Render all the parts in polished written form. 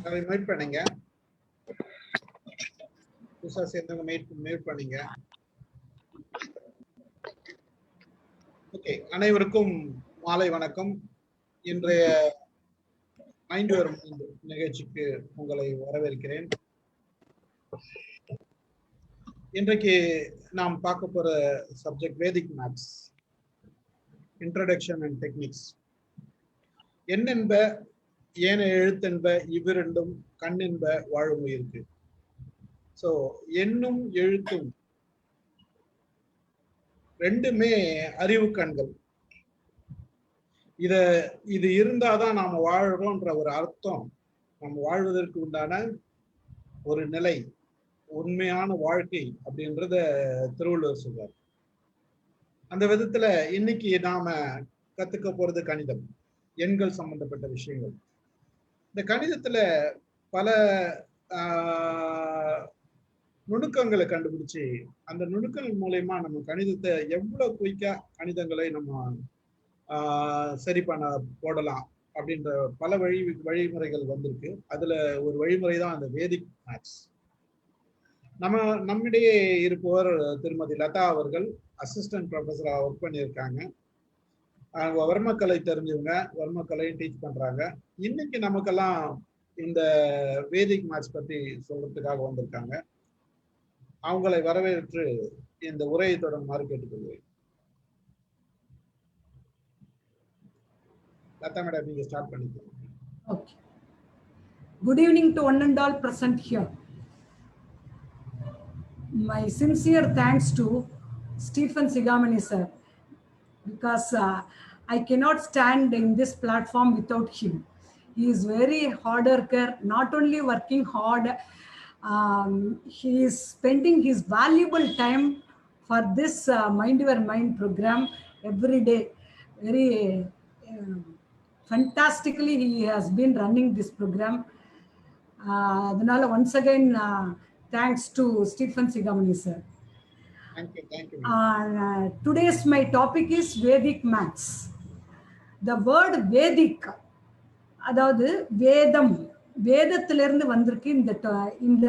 அதை மீட் பண்ணீங்க. புதுசா சேர்ந்தவங்க மீட் பண்ணீங்க. ஓகே, அனைவருக்கும் மாலை வணக்கம். இன்றைய மைண்ட் யுவர் மைண்ட் நிகழ்ச்சிக்கு உங்களை வரவேற்கிறேன். இன்றைக்கு நாம் பார்க்க போற subject Vedic maths, introduction and techniques. எண்ணென்ப ஏன எழுத்தென்ப இவ்விரண்டும் கண்ணென்ப வாழும் உயிருக்கு. ஸோ எண்ணும் எழுத்தும் ரெண்டுமே அறிவு கண்கள். இது இருந்தாதான் நாம வாழ்றோன்ற ஒரு அர்த்தம், நம்ம வாழ்வதற்கு உண்டான ஒரு நிலை, உண்மையான வாழ்க்கை அப்படின்றத திருவள்ளுவர் சொல்றார். அந்த விதத்துல இன்னைக்கு நாம கத்துக்க போறது கணிதம், எண்கள் சம்பந்தப்பட்ட விஷயங்கள். இந்த கணிதத்துல பல நுணுக்கங்களை கண்டுபிடிச்சு அந்த நுணுக்கங்கள் மூலயமா நம்ம கணிதத்தை எவ்வளவு குயிக்கா கணிதங்களை நம்ம சரி பண்ண போடலாம் அப்படின்ற பல வழிமுறைகள் வந்திருக்கு. அதுல ஒரு வழிமுறை தான் அந்த வேதிக் மேத்ஸ். நம்மிடையே இருப்பவர் திருமதி லதா அவர்கள் அசிஸ்டன்ட் ப்ரொஃபஸரா ஒர்க் பண்ணியிருக்காங்க. அவங்க வர்மக்கலை தெரிஞ்சவங்க, வர்மக்கலையும் டீச் பண்றாங்க. இன்னைக்கு நமக்கெல்லாம் இந்த வேதிக் மேத்ஸ் பத்தி சொல்றதுக்காக வந்திருக்காங்க. அவங்களை வரவேற்று இந்த உரையை தொடங்குமாறு கேட்டுக்கொள்வேன். லதா மேடம், நீங்க ஸ்டார்ட் பண்ணிக்கலாம். Okay. Good evening to one and all present here. My sincere thanks to Stephen Sigamani sir, because I cannot stand in this platform without him. He is very hard worker, not only working hard, he is spending his valuable time for this Mind Your Mind program every day. Very fantastically he has been running this program. Adanaala once again thanks to Stephen Sigamani sir. Thank you. Today's my topic is Vedic maths. The word Vedic, அதாவது வேதம், வேதத்திலிருந்து வந்திருக்கு இந்த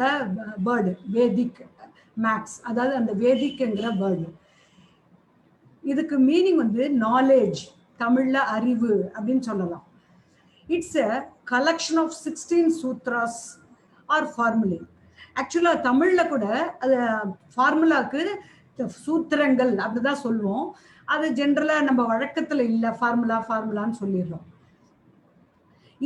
word வேதிக் maths. அதாவது அந்த வேதிக்ங்கிற word, இதுக்கு meaning வந்து நாலேஜ், தமிழ்ல அறிவு அப்படின்னு சொல்லலாம். It's a collection of 16 sutras or formulae. ஆக்சுவலா தமிழ்ல கூட அது ஃபார்முலாக்கு சூத்திரங்கள் அப்படிதான் சொல்லுவோம். அது ஜென்ரலா நம்ம வழக்கத்துல இல்லை, ஃபார்முலான்னு சொல்லிடுறோம்.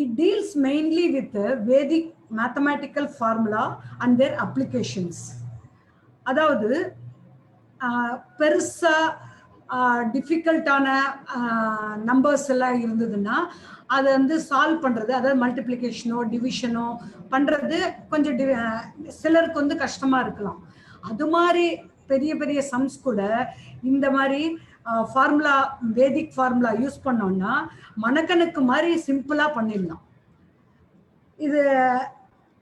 It deals mainly with the Vedic mathematical formula and their applications. அதாவது பெருசா டிஃபிகல்ட்டான நம்பர்ஸ் எல்லாம் இருந்ததுன்னா அதை வந்து சால்வ் பண்றது, அதாவது மல்டிப்ளிகேஷனோ டிவிஷனோ பண்றது கொஞ்சம் சிலருக்கு வந்து கஷ்டமா இருக்கலாம். அது மாதிரி பெரிய பெரிய சம்ஸ் கூட இந்த மாதிரி ஃபார்முலா, வேதிக் ஃபார்முலா யூஸ் பண்ணோம்னா மனக்கணக்கு மாதிரி சிம்பிளா பண்ணிடலாம்.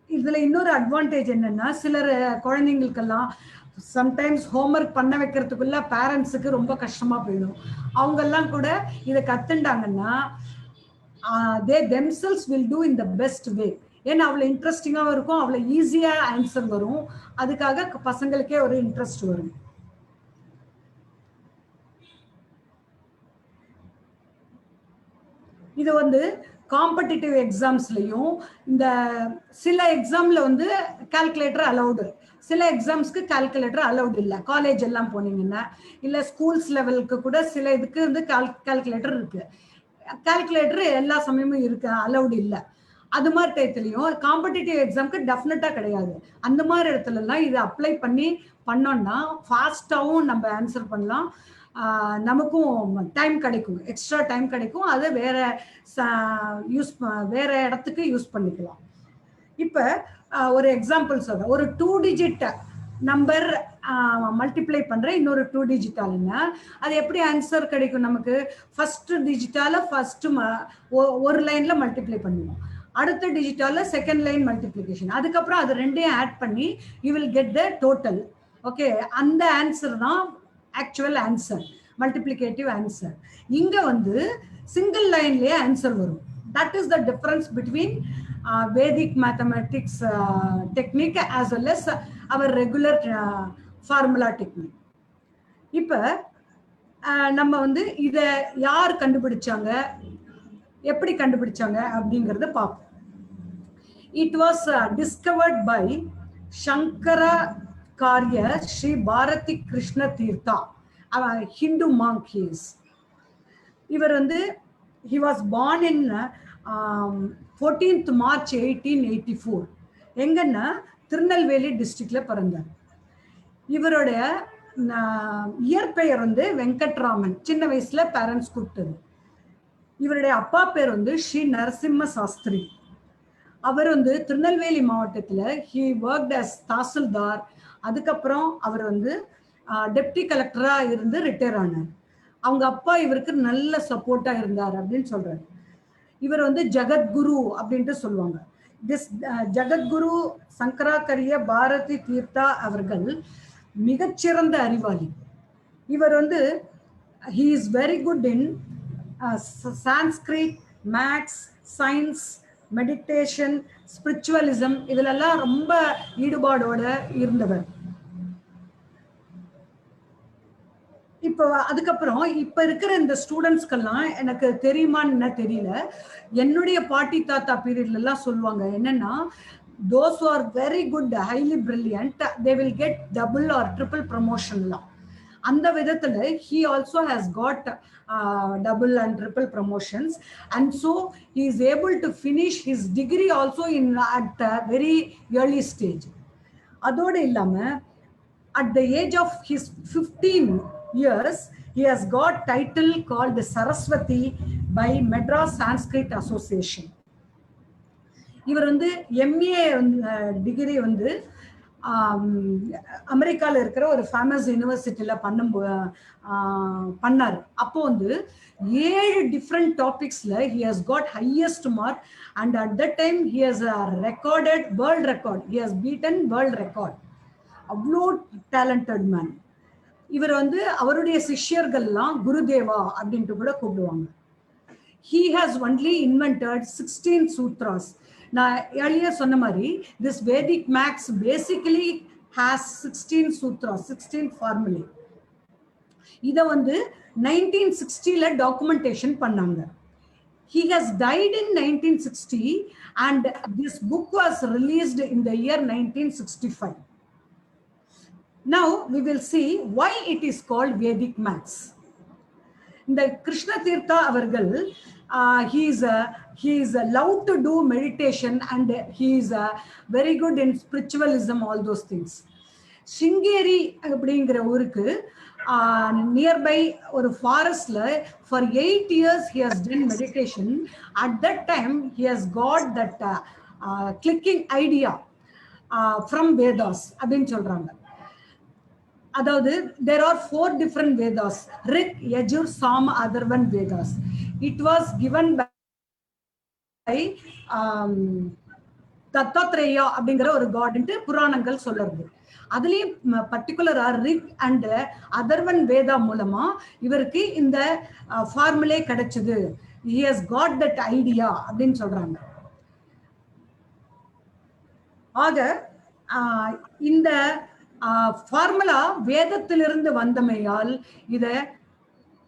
இதுல இன்னொரு அட்வான்டேஜ் என்னன்னா, சிலர் குழந்தைங்களுக்கெல்லாம் சம்டைம்ஸ் ஹோம்ஒர்க் பண்ண வைக்கிறதுக்குள்ள பேரண்ட்ஸுக்கு ரொம்ப கஷ்டமா போயிடும். அவங்கெல்லாம் கூட இதை கத்துண்டாங்கன்னா they themselves will do in the best way. ஏன்னா அவ்வளோ இன்ட்ரெஸ்டிங்காகவும் இருக்கும், அவ்வளோ ஈஸியா ஆன்சர் வரும். அதுக்காக பசங்களுக்கே ஒரு இன்ட்ரெஸ்ட் வரும். இது வந்து காம்படிட்டிவ் எக்ஸாம்ஸ்லையும், இந்த சில எக்ஸாம்ல வந்து கால்குலேட்டர் அலௌடு, சில எக்ஸாம்ஸ்க்கு கால்குலேட்டர் அலௌடு இல்லை. காலேஜ் எல்லாம் போனீங்கன்னா இல்லை ஸ்கூல்ஸ் லெவலுக்கு கூட சில இதுக்கு வந்து கால்குலேட்டர் இருக்கு. கால்குலேட்டர் எல்லா சமயமும் இருக்கு, அலௌடு இல்லை. அது மாதிரி டயத்துலையும் காம்படிட்டிவ் எக்ஸாம்க்கு டெஃபினட்டா கிடையாது. அந்த மாதிரி இடத்துலலாம் இதை அப்ளை பண்ணோம்னா ஃபாஸ்டாகவும் நம்ம ஆன்சர் பண்ணலாம், நமக்கும் டைம் கிடைக்கும், எக்ஸ்ட்ரா டைம் கிடைக்கும். அதை வேற இடத்துக்கு யூஸ் பண்ணிக்கலாம். இப்போ ஒரு எக்ஸாம்பிள் சொல்றேன். ஒரு 2 டிஜிட் நம்பர் மல்டிப்ளை பண்ற இன்னொரு 2 டிஜிட்டாலுன்னா அது எப்படி ஆன்சர் கிடைக்கும் நமக்கு? ஃபர்ஸ்ட் டிஜிட்டால ஃபர்ஸ்ட் ஒரு லைன்ல மல்டிப்ளை பண்ணுவோம், அடுத்த டிஜிட்டால செகண்ட் லைன் மல்டிப்ளிகேஷன், அதுக்கப்புறம் அது ரெண்டையும் ஆட் பண்ணி you will get the total. Okay, அந்த ஆன்சர் தான் ஆக்சுவல் ஆன்சர், மல்டிப்ளிகேட்டிவ் ஆன்சர். இங்க வந்து சிங்கிள் லைன்லயே ஆன்சர் வரும். that is the difference between Vedic mathematics technique as well as our regular formula technique. இப்ப நம்ம வந்து இத யார் கண்டுபிடிச்சாங்க, எப்படி கண்டுபிடிச்சாங்க அப்படிங்கறத பார்ப்போம். It was discovered by Shankaracharya Sri Bharati Krishna Tirtha, a Hindu monk he is. இவர் வந்து he was born in 14th March 1884. எங்கன்னா திருநெல்வேலி டிஸ்ட்ரிக்ட்ல பிறந்தார். இவருடைய இயற்பெயர் வந்து வெங்கட்ராமன். சின்ன வயசுல பேரண்ட்ஸ் கூப்பிட்டது. இவருடைய அப்பா பேர் வந்து ஸ்ரீ நரசிம்ம சாஸ்திரி. அவர் வந்து திருநெல்வேலி மாவட்டத்துல he worked as தாசில்தார். அதுக்கப்புறம் அவர் வந்து டெப்டி கலெக்டரா இருந்து ரிட்டையர் ஆனார். அவங்க அப்பா இவருக்கு நல்ல சப்போர்ட்டா இருந்தார் அப்படின்னு சொல்றாரு. இவர் வந்து ஜகத்குரு அப்படின்ட்டு சொல்லுவாங்க. திஸ் ஜகத்குரு சங்கராச்சாரிய பாரதி தீர்த்தா அவர்கள் மிகச்சிறந்த அறிவாளி. இவர் வந்து he is very good in Sanskrit, maths, science, meditation, spiritualism, இதெல்லாம் ரொம்ப ஈடுபாடோட இருந்தவர். இப்போ அதுக்கப்புறம் இப்ப இருக்கிற இந்த ஸ்டூடெண்ட்ஸ்க்கெல்லாம் எனக்கு தெரியுமான்னு தெரியல. என்னுடைய பாட்டி தாத்தா பீரியட்ல எல்லாம் சொல்லுவாங்க என்னன்னா, those who are very good, highly brilliant, they will get double or triple promotion. அந்த விதத்துல he also has got double and triple promotions, and so he is able to finish his degree also in at a very early stage. அதோட இல்லாம at the age of his 15 years he has got title called Saraswati by Madras Sanskrit Association. இவர் வந்து MA degree வந்து அமெரிக்கால இருக்கிற ஒரு famous யூனிவர்சிட்டியில பண்ணார். அப்போ வந்து 7 different டாபிக்ஸ்ல he has got highest mark, and at that time he has recorded world record. He has beaten world record. அவ்வளோ டேலண்டட் மேன். இவர் வந்து அவருடைய சிஷ்யர்கள்லாம் குருதேவா அப்படின்ட்டு கூட கூப்பிடுவாங்க. He has only invented 16 sutras. நான் earlier சொன்ன மாதிரி this Vedic maths basically has 16 sutras, 16 formulae. இத வந்து 1960ல டாக்குமெண்டேஷன் பண்ணாங்க. He has died in 1960 and this book was released in the year 1965. Now we will see why it is called Vedic maths. இந்த கிருஷ்ண தீர்த்தா அவர்கள் he is allowed to do meditation and he is very good in spiritualism, all those things. Shringeri அப்படிங்கிற ஊருக்கு nearby ஒரு ஃபாரஸ்ட்ல for 8 years he has done meditation. At that time he has got that clicking idea from Vedas அப்படின்னு சொல்றாங்க. அதாவது there are 4 different Vedas: Rig, Yajur, Sam, Atharvan Vedas. It was given by Dattatreya அப்படிங்கிற ஒரு காட்ன்ட்டு புராணங்கள் சொல்லுறது. அதுலயும் பர்டிகுலரா ரிக் அண்ட் அதர்வன் வேதா மூலமா இவருக்கு இந்த ஃபார்முலே கிடைச்சது. he has got that idea அப்படின்னு சொல்றாங்க. ஆக இந்த ஃபார்முலா வேதத்திலிருந்து வந்தமையால் இத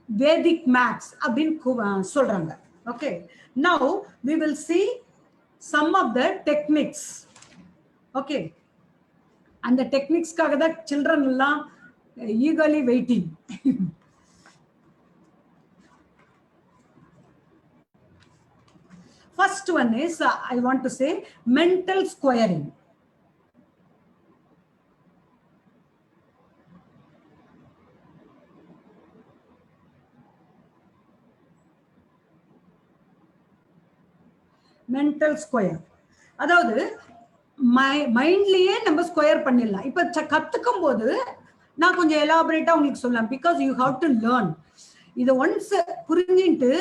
வேதிக் மேத்ஸ் அப்படின்னு சொல்றாங்க. Okay, now we will see some of the techniques. Okay, and the techniques kaga da children எல்லாம் eagerly waiting. First one is I want to say mental squaring. Mental square, அதாவது மைண்ட்லயே நம்ம square பண்ணிடலாம். இப்ப கத்துக்கும் போது நான் கொஞ்சம் எலாபரேட்டா உங்களுக்கு சொல்லலாம். Because you have to learn. இதை ஒன்ஸ் புரிஞ்சுட்டு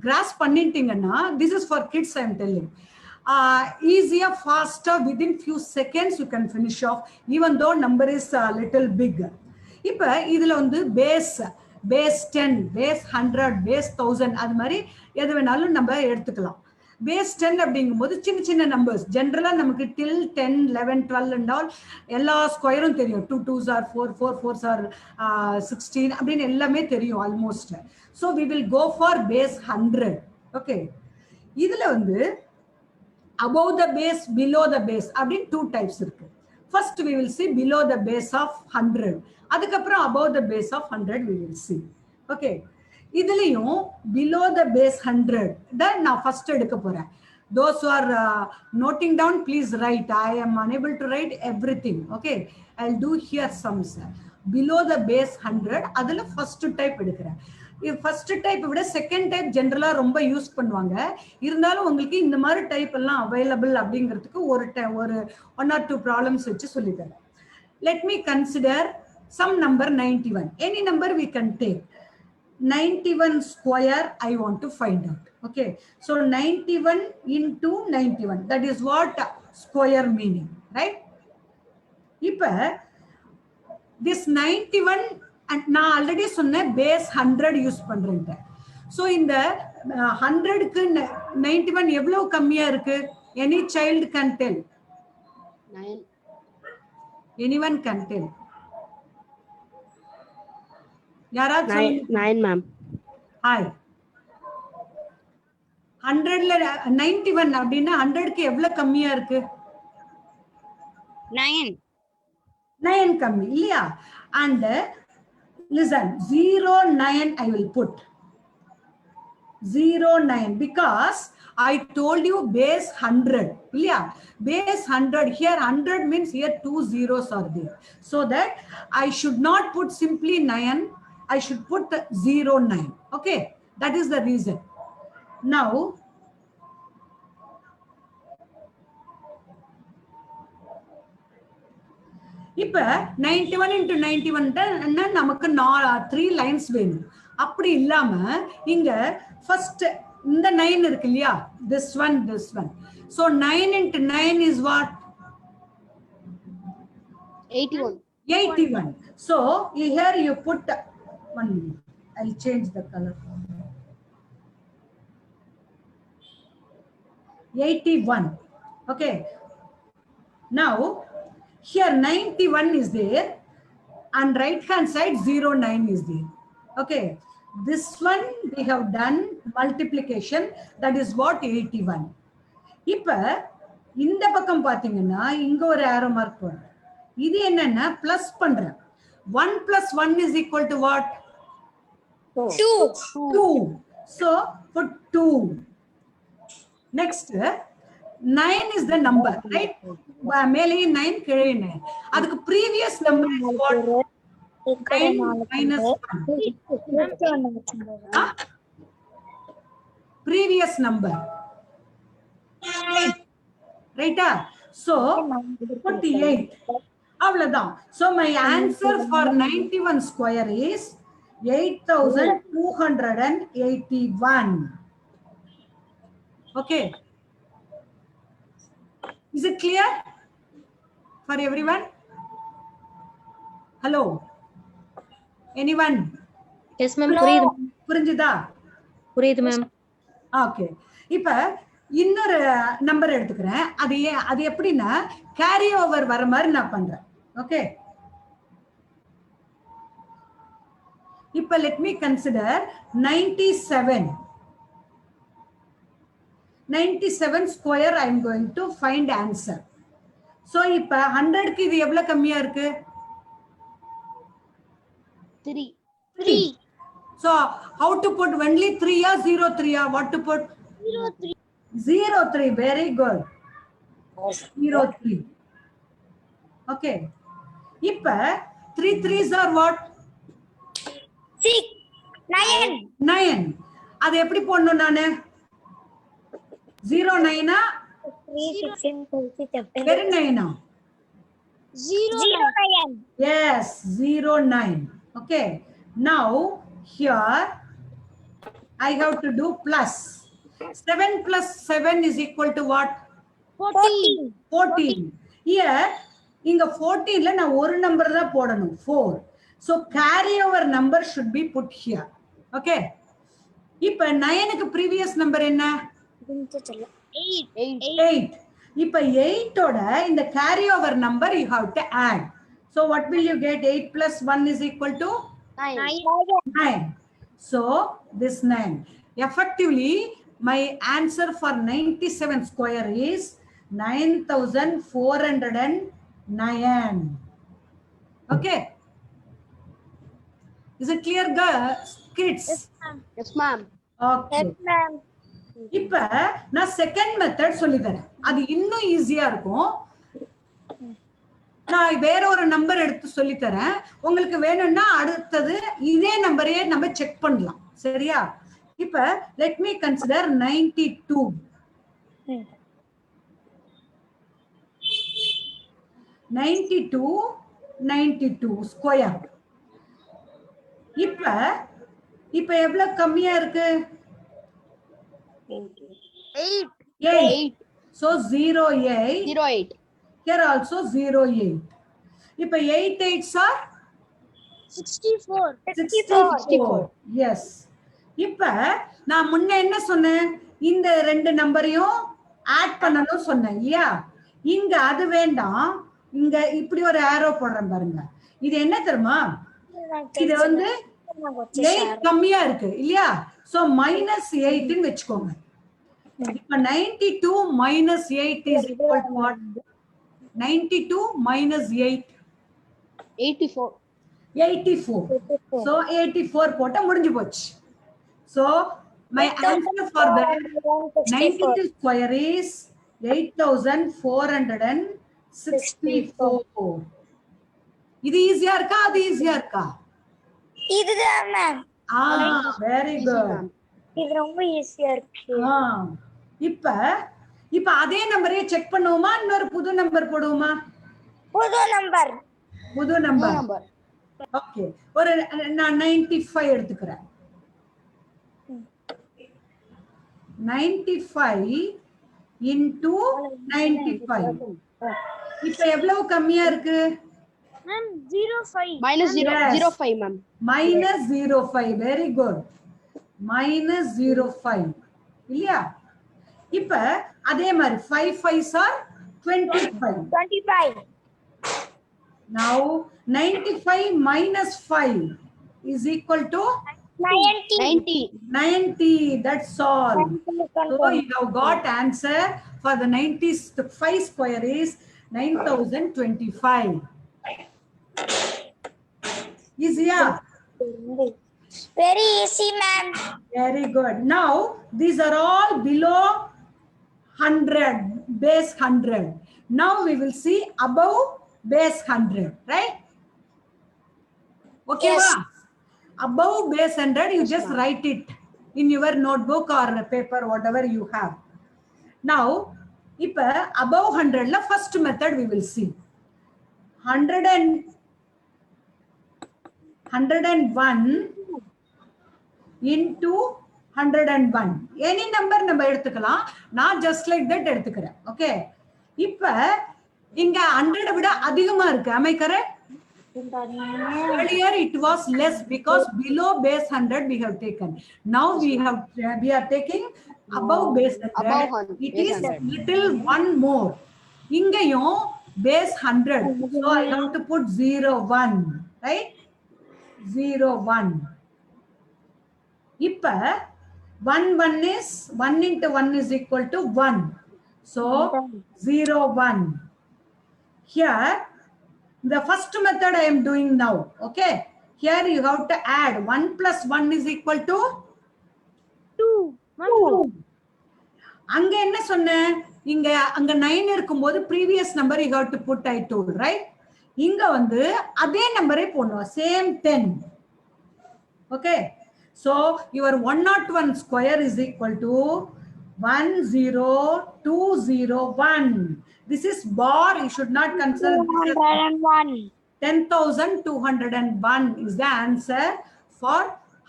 கிராஸ் பண்ணிட்டீங்கன்னா this is for kids. I am telling ஈஸியா ஃபாஸ்டா within few seconds you can finish off even though number is little big. இப்ப இதுல வந்து பேஸ் 10, பேஸ் 100, பேஸ் 1000 அது மாதிரி எது வேணாலும் நம்ம எடுத்துக்கலாம். பேஸ் 10 அப்படிங்கும்போது சின்ன சின்ன நம்பர்ஸ் ஜென்ரலா நமக்கு till 10 11 12 and all எல்லா ஸ்கொயரும் தெரியும். 2 2s are 4 4 4s are 16 அப்படின்னு எல்லாமே தெரியும் almost. So we will go for base 100. Okay, இதுல வந்து above the base below the base அப்படின்னு 2 types இருக்கு. First we will see below the base of 100. அதுக்கப்புறம் above the base of 100 we will see. Okay, இதுலயும் below the base 100 தான் நான் first எடுக்க போறேன். Those who are noting down, please write. I am unable to write everything. Okay, I'll do here sums. Below the base 100 அதுல first type எடுக்கிறேன். First type விட second type ஜென்ரலா ரொம்ப use பண்ணுவாங்க. இருந்தாலும் உங்களுக்கு இந்த மாதிரி டைப் எல்லாம் அவைலபிள் அப்படிங்கிறதுக்கு ஒரு 1 or 2 ப்ராப்ளம்ஸ் வச்சு சொல்லித்தரேன். Let me consider sum number 91. Any number we can take. 91 square I want to find out. Okay, so 91 into 91, that is what square meaning, right? இப்ப this 91 and நான் already சொன்னேன் base 100 use பண்றேன். So இந்த 100க்கு 91 எவ்வளவு கம்மியா இருக்கு? any child can tell? 9. anyone can tell? யாராவது 9 மேம். ஹாய், 100ல 91 அப்படின்னா 100க்கு எவ்வளவு கம்மியா இருக்கு? 9. 9 கம்மி இல்லையா? and listen, 0 9 I will put 0 9 because I told you base 100. Yeah, base 100 here. 100 means here 2 zeros are there, so that I should not put simply 9. I should put 0 9. Okay, that is the reason. Now இப்ப 91 into 91 நமக்கு 3 lines வேணும். அப்படி இல்லாம இங்க first இந்த 9 இருக்கு இல்லையா, this one. So 9 into 9 is what? 81. So here you put 1 minute. I'll change the color. 81. Okay, now here 91 is there and right hand side 09 is there. Okay, this one we have done multiplication, that is what 81. இப்ப இந்த பக்கம் பாத்தீங்கன்னா இங்க ஒரு arrow mark போடுறேன். இது என்னன்னா plus பண்றேன். 1 plus 1 is equal to what? 2. So put 2. Next 9 is the number, right? மேலே 9 கீழே 9. அதுக்கு previous number is what? 9 minus 1. Previous number, right? So put 8. அவ்வளவுதான். So my answer for 91 square is 8281. Okay, is it clear for everyone? Hello, anyone? Yes ma'am, புரியுதா? புரியுது ma'am. Okay, இப்ப இன்னொரு number எடுத்துக்கிறேன். அது எப்படின்னா கேரி ஓவர் வர மாதிரி நான் பண்றேன். ஓகே, இப்ப let me consider 97 square I am going to find answer. So இப்ப 100 க்கு இது எவ்வளவு கம்மியா இருக்கு? 3. So how to put only 3 or 03 or what to put? 03. Very good. 03. Okay, இப்ப 3 3s are what? 9. அது எப்படி போடணும் நானு? 09 very 9 09. Yes, 09. Okay, now here I have to do plus. 7 plus 7 is equal to what? 14. Here inga 14 la na oru number da podanum 4. So carry over number should be put here. Okay, ipa 9 க்கு previous number enna? 8. இப்ப 8 ஓட இந்த carry over number you have to add. So what will you get? 8 plus 1 is equal to 9. So this 9. Effectively, my answer for 97 square is 9409. Okay. Is it clear, kids? Yes, ma'am. Okay. இப்ப நான் second method சொல்லி தரேன். அது இன்னும் ஈஸியா இருக்கும். நான் வேற ஒரு நம்பர் எடுத்து சொல்லி தரேன். உங்களுக்கு வேணும்னா அடுத்தது இதே நம்பரையே நம்ம செக் பண்ணலாம். சரியா? இப்ப let me consider 92. 92 ஸ்கொயர். இப்ப எவ்வளவு கம்மியா இருக்கு? 8. So 08. Here also 08. இப்ப 8 8s are 64. Yes. இப்ப நான் முன்ன என்ன சொன்னேன்? இந்த ரெண்டு நம்பரையும் ஆட் பண்ணனும் சொன்னேன் இல்லையா? இங்க அது வேண்டாம். இங்க இப்படி ஒரு ஆரோ போடுறேன் பாருங்க. இது என்ன தெரியுமா? இது வந்து 8 கம்மியா இருக்கு இல்லையா? சோ -8 ன்னு வெச்சுக்கோங்க. இப்ப 92 minus 8 is equal to what? 92 minus 8 84. So 84 போட்டா முடிஞ்சு போச்சு. So my answer for the 92 square is 8464. இது ஈஸியா இருக்கா? அது ஈஸியா இருக்கா? இதுதான் மேம். Very good. இது ரொம்ப ஈஸியா இருக்கு. இப்ப அதே நம்பரையே செக் பண்ணுவோமா? இன்னொரு புது நம்பர் போடுவோமா? புது நம்பர். ஓகே. ஒரு நான் 95 எடுத்துக்கிறேன். 95 into 95. இப்ப எவ்வளவு கம்மியா இருக்கு? மேம் 05. -05 மேம். -05. Very good. -05 இல்லையா? இப்ப அதே மாதிரி 5 5s are 25. Now 95 minus 5 is equal to 90. That's all. So you have got answer for the 95 square is 9025. Easy, yeah? Very easy, ma'am. Very good. Now these are all below 100, base 100. Now we will see above base 100, right? Okay, Yes. Above base 100, you just write it in your notebook or paper, whatever you have. Now, above 100, la first method we will see. 101 into 101. Any number நம்ம எடுத்துக்கலாம். நான் just like that எடுத்துக்கிறேன். Okay. இப்ப இங்க 100 விட அதிகமா இருக்கு. Am I correct? Earlier it was less because below base 100 we have taken. Now we are taking above base 100. It is little one more. இங்கேயும் base 100. So I have to put 01, right? 01. இப்ப 1 is 1 into 1 is equal to 1. So 01. Here the first method I am doing now. Okay. Here you have to add 1 plus 1 is equal to 2. அங்க என்ன சொன்னேன்? அங்க 9 இருக்கும்போது previous number you have to put, I told, right? இங்க வந்து அதே நம்பரே போடணும். Same 10. Okay. So your 101 square is equal to 10201. This is bar. You should not consider this as 10,201 is the answer for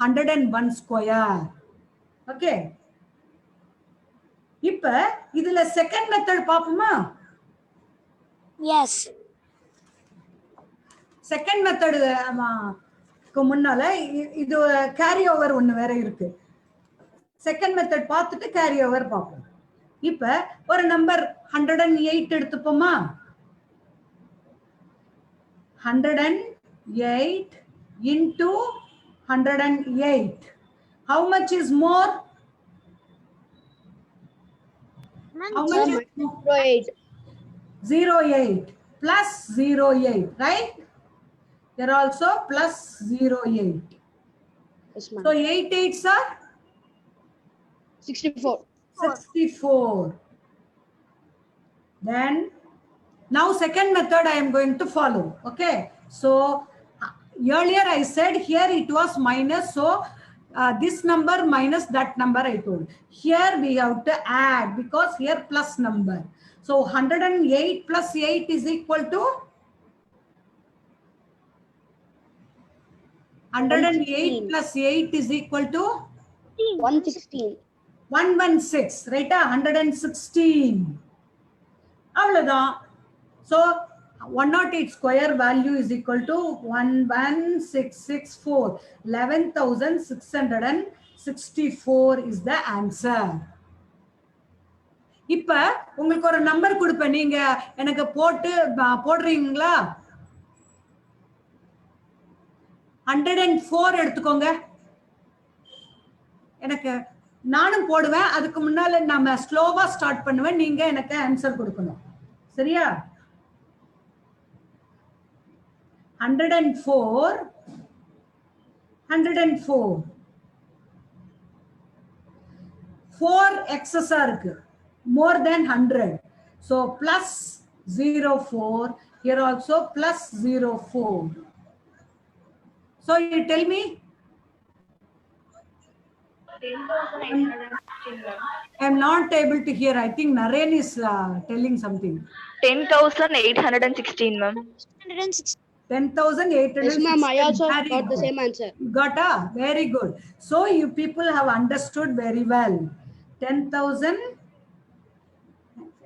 101 square. Okay. இப்ப இதுல second method பாப்போமா? Yes. Second method முன்னால இது கேரி ஓவர் ஒண்ணு வேற இருக்கு. செகண்ட் மெத்தட் பார்த்துட்டு carry over பார்ப்போம். இப்ப ஒரு number 108 எடுத்துப்போமா? 108 into 108. How much is more? How much is more? 08. 08 plus 08, right? Here also plus 08. Yes, ma'am. So 8 8s are 64. 64. Then now second method I am going to follow. Okay. So earlier I said here it was minus. So this number minus that number I told. Here we have to add because here plus number. So 108 plus 8 is equal to 108 plus 8 is equal to 116. 116, right? 116. அவ்வளவுதான். So 108 square value is equal to 11664. 11,664 is the answer. இப்ப உங்களுக்கு ஒரு number கொடுப்பேன், நீங்க எனக்கு போடுறீங்களா? 104 எடுத்துக்கோங்க. எனக்கு நானும் போடுவேன், அதுக்கு முன்னால நம்ம ஸ்லோவா ஸ்டார்ட் பண்ணுவேன், நீங்க எனக்கு ஆன்சர் கொடுக்கணும். சரியா? 104 4 excess இருக்கு, more than 100. So plus 04, here also plus 04. So you tell me. I am not able to hear. I think Naren is telling something. 10,816, ma'am. 10,816. Yes, ma'am. I also Very got the good. same answer. Got a very good. So you people have understood very well. 10,000.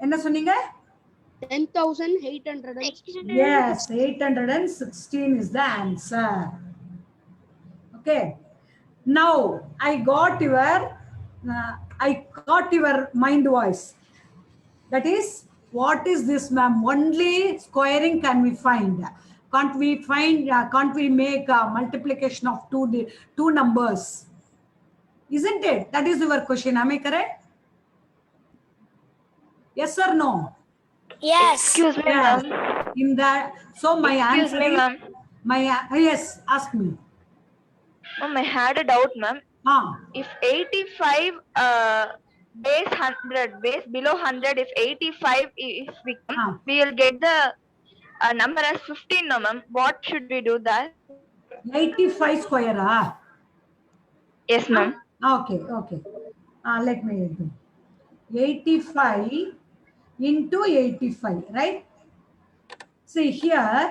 என்ன சொன்னீங்க? 10,816. Yes, 816 is the answer. Okay. Now I got your mind voice. That is, what is this, ma'am? Only squaring can we find. Can't we make a multiplication of two numbers? Isn't it? That is your question. Am I correct? Yes or no? Yes. Excuse me, Yes. ma'am. In that, so my Excuse answer me, is, ma'am. yes, ask me. Ma'am, I had a doubt, ma'am. If 85 base 100, base below 100, if 85, if we will get the number as 15, no, ma'am. What should we do that? 85 square. Yes, ma'am. Okay. Let me do 85 into 85, right? See here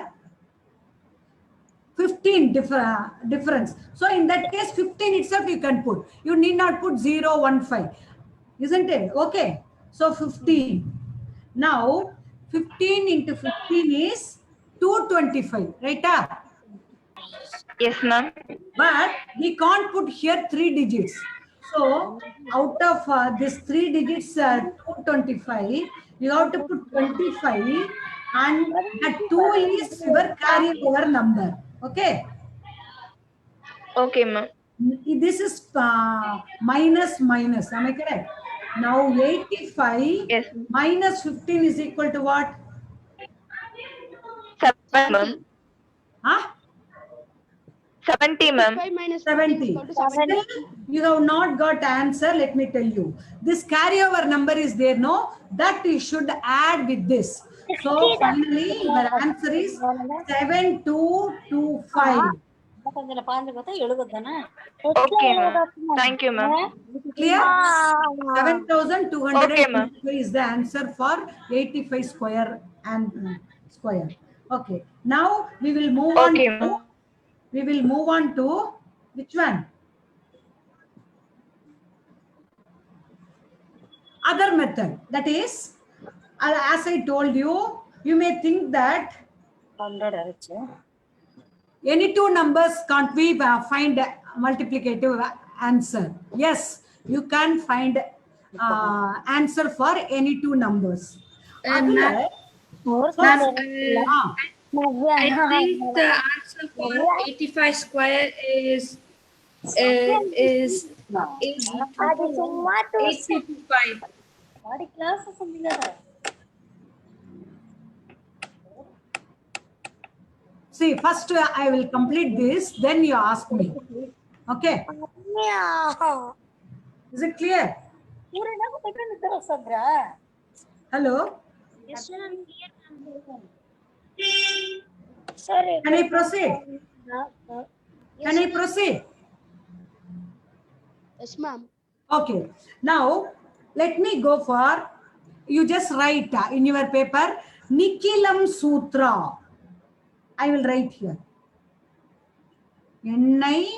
15 difference. So in that case 15 itself you can put. You need not put 0, 1, 5. Isn't it? Okay. So 15. Now 15 into 15 is 225, right? Yes, ma'am. But we can't put here 3 digits. So out of this 3 digits 225, you have to put 25, and that 2 is your carryover number. Okay. Okay, ma'am. This is minus. Am I correct? Now 85 Yes. minus 15 is equal to what? 7, ma'am. Huh? 70, ma'am. 5 minus 70. 15 is equal to 70. Still, you have not got answer. Let me tell you. This carryover number is there, no? That you should add with this. So finally, your answer is 7225. Okay, ma'am. Thank you, ma'am. Clear? 7,225 Okay, ma'am. is the answer for 85 square and square. Okay. Now we will move Okay, on. We will move on to which one? Other method. That is, as I told you, you may think that any two numbers can't we find a multiplicative answer. Yes, you can find answer for any two numbers. Ma'am, First, I think the answer for 85 square is 855. see, first I will complete this, then you ask me. Okay, is it clear? Hello, Yes, ma'am. Sorry. can I proceed? Can I proceed? Yes, ma'am. Okay, now let me go for, you just write in your paper, Nikilam Sutra. I will write here. Nikilam.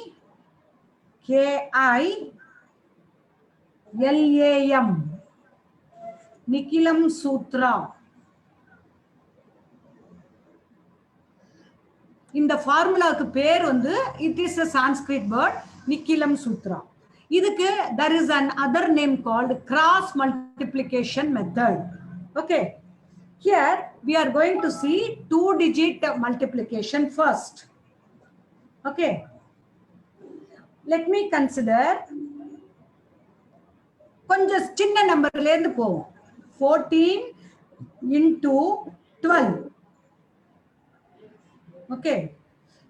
Nikilam Sutra. In the formula பேர் வந்து, it is a Sanskrit word, Nikilam Sutra. There is another name called cross multiplication method. Okay, here we are going to see 2-digit multiplication first. Okay, let me consider கொஞ்சம் சின்ன நம்பர்ல இருந்து போவோம். 14 into 12. Okay,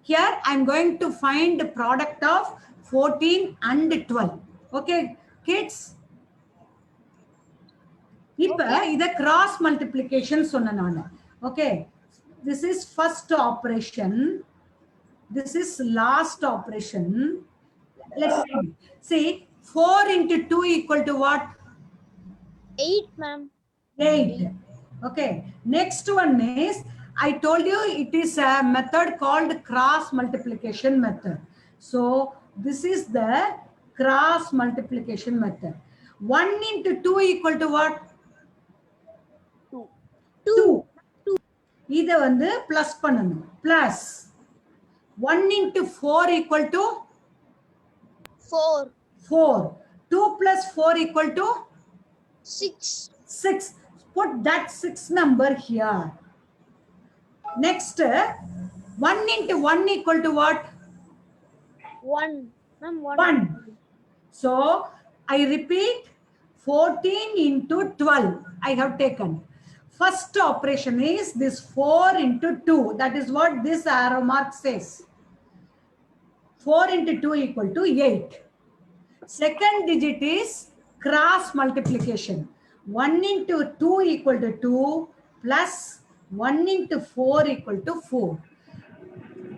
here I am going to find the product of 14 and 12. Okay, kids. இப்ப இத cross multiplication சொன்ன நானு. Okay, this is first operation, this is last operation. Let's see, 4 into 2 equal to what? 8, ma'am. 8. Okay, next one is, I told you it is a method called cross multiplication method. So this is the cross multiplication method. 1 into 2 equal to what? 2. இத வந்து plus பண்ணணும். Plus 1 into 4 equal to 4. 4. 2 plus 4 equal to 6. 6. Put that 6 number here. Next, 1 into 1 equal to what? 1. Ma'am, 1. So, I repeat, 14 into 12 I have taken. First operation is this 4 into 2. That is what this arrow mark says. 4 into 2 equal to 8. Second digit is cross multiplication. 1 into 2 equal to 2 plus 1 into 4 equal to 4.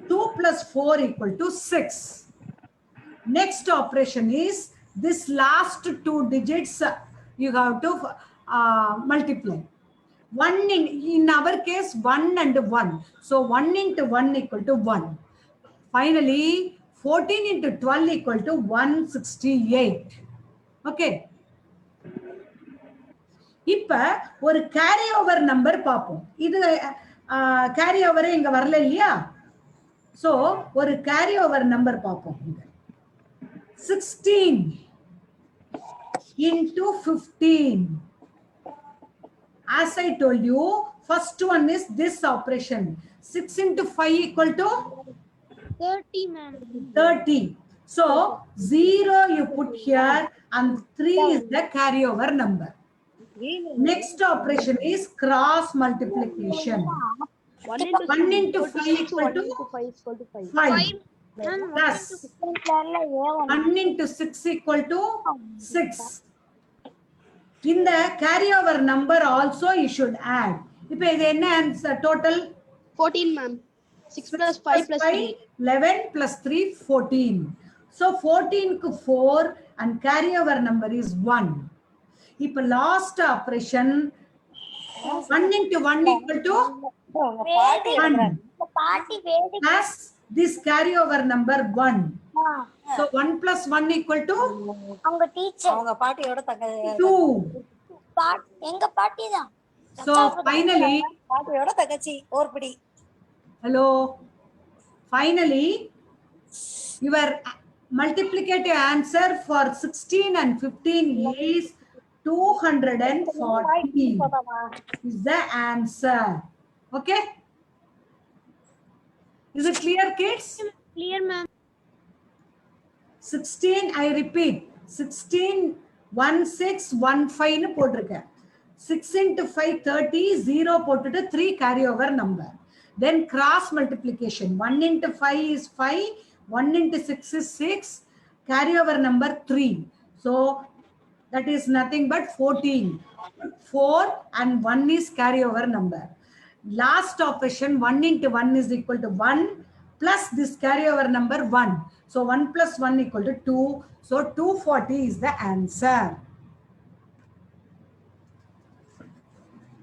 2 plus 4 equal to 6. Next operation is this last two digits you have to multiply. 1 in our case 1 and 1. So 1 into 1 equal to 1. Finally 14 into 12 equal to 168. Okay. இப்ப ஒரு carry over number பார்ப்போம். இது carry over இங்க வரல இல்லையா? So ஒரு carry over number பார்ப்போம். 16 into 15. As I told you, first one is this operation. 6 into 5 equal to 30, ma'am. 30. So 0 you put here and 3 is the carryover number. Next operation is cross multiplication. 1 into 5 equal to 5. Plus 1 into 6 equal to 6. In the carryover number also you should add. இப்போ இது என்ன answer total? 14, ma'am. 6 plus 5 plus 3. 11 plus 3, 14. So 14 ku 4 and carryover number is 1. If last operation 1 into 1 equal to 1 plus this carryover number 1. So 1 plus 1 equal to 2. So finally, hello. Finally, your multiplicative answer for 16 and 15 is 240 is the answer. Okay? Is it clear, kids? Clear, ma'am. 16, I repeat, 16 1615 னு போட்டிருக்கேன். 6 into 5 30, 0 போட்டுட்டு 3 carry over number. Then cross multiplication. 1 into 5 is 5, 1 into 6 is 6, carry over number 3. So that is nothing but 14. 4 and 1 is carry over number. Last operation, 1 into 1 is equal to 1 plus this carry over number 1. So 1 plus 1 equal to 2. So 240 is the answer.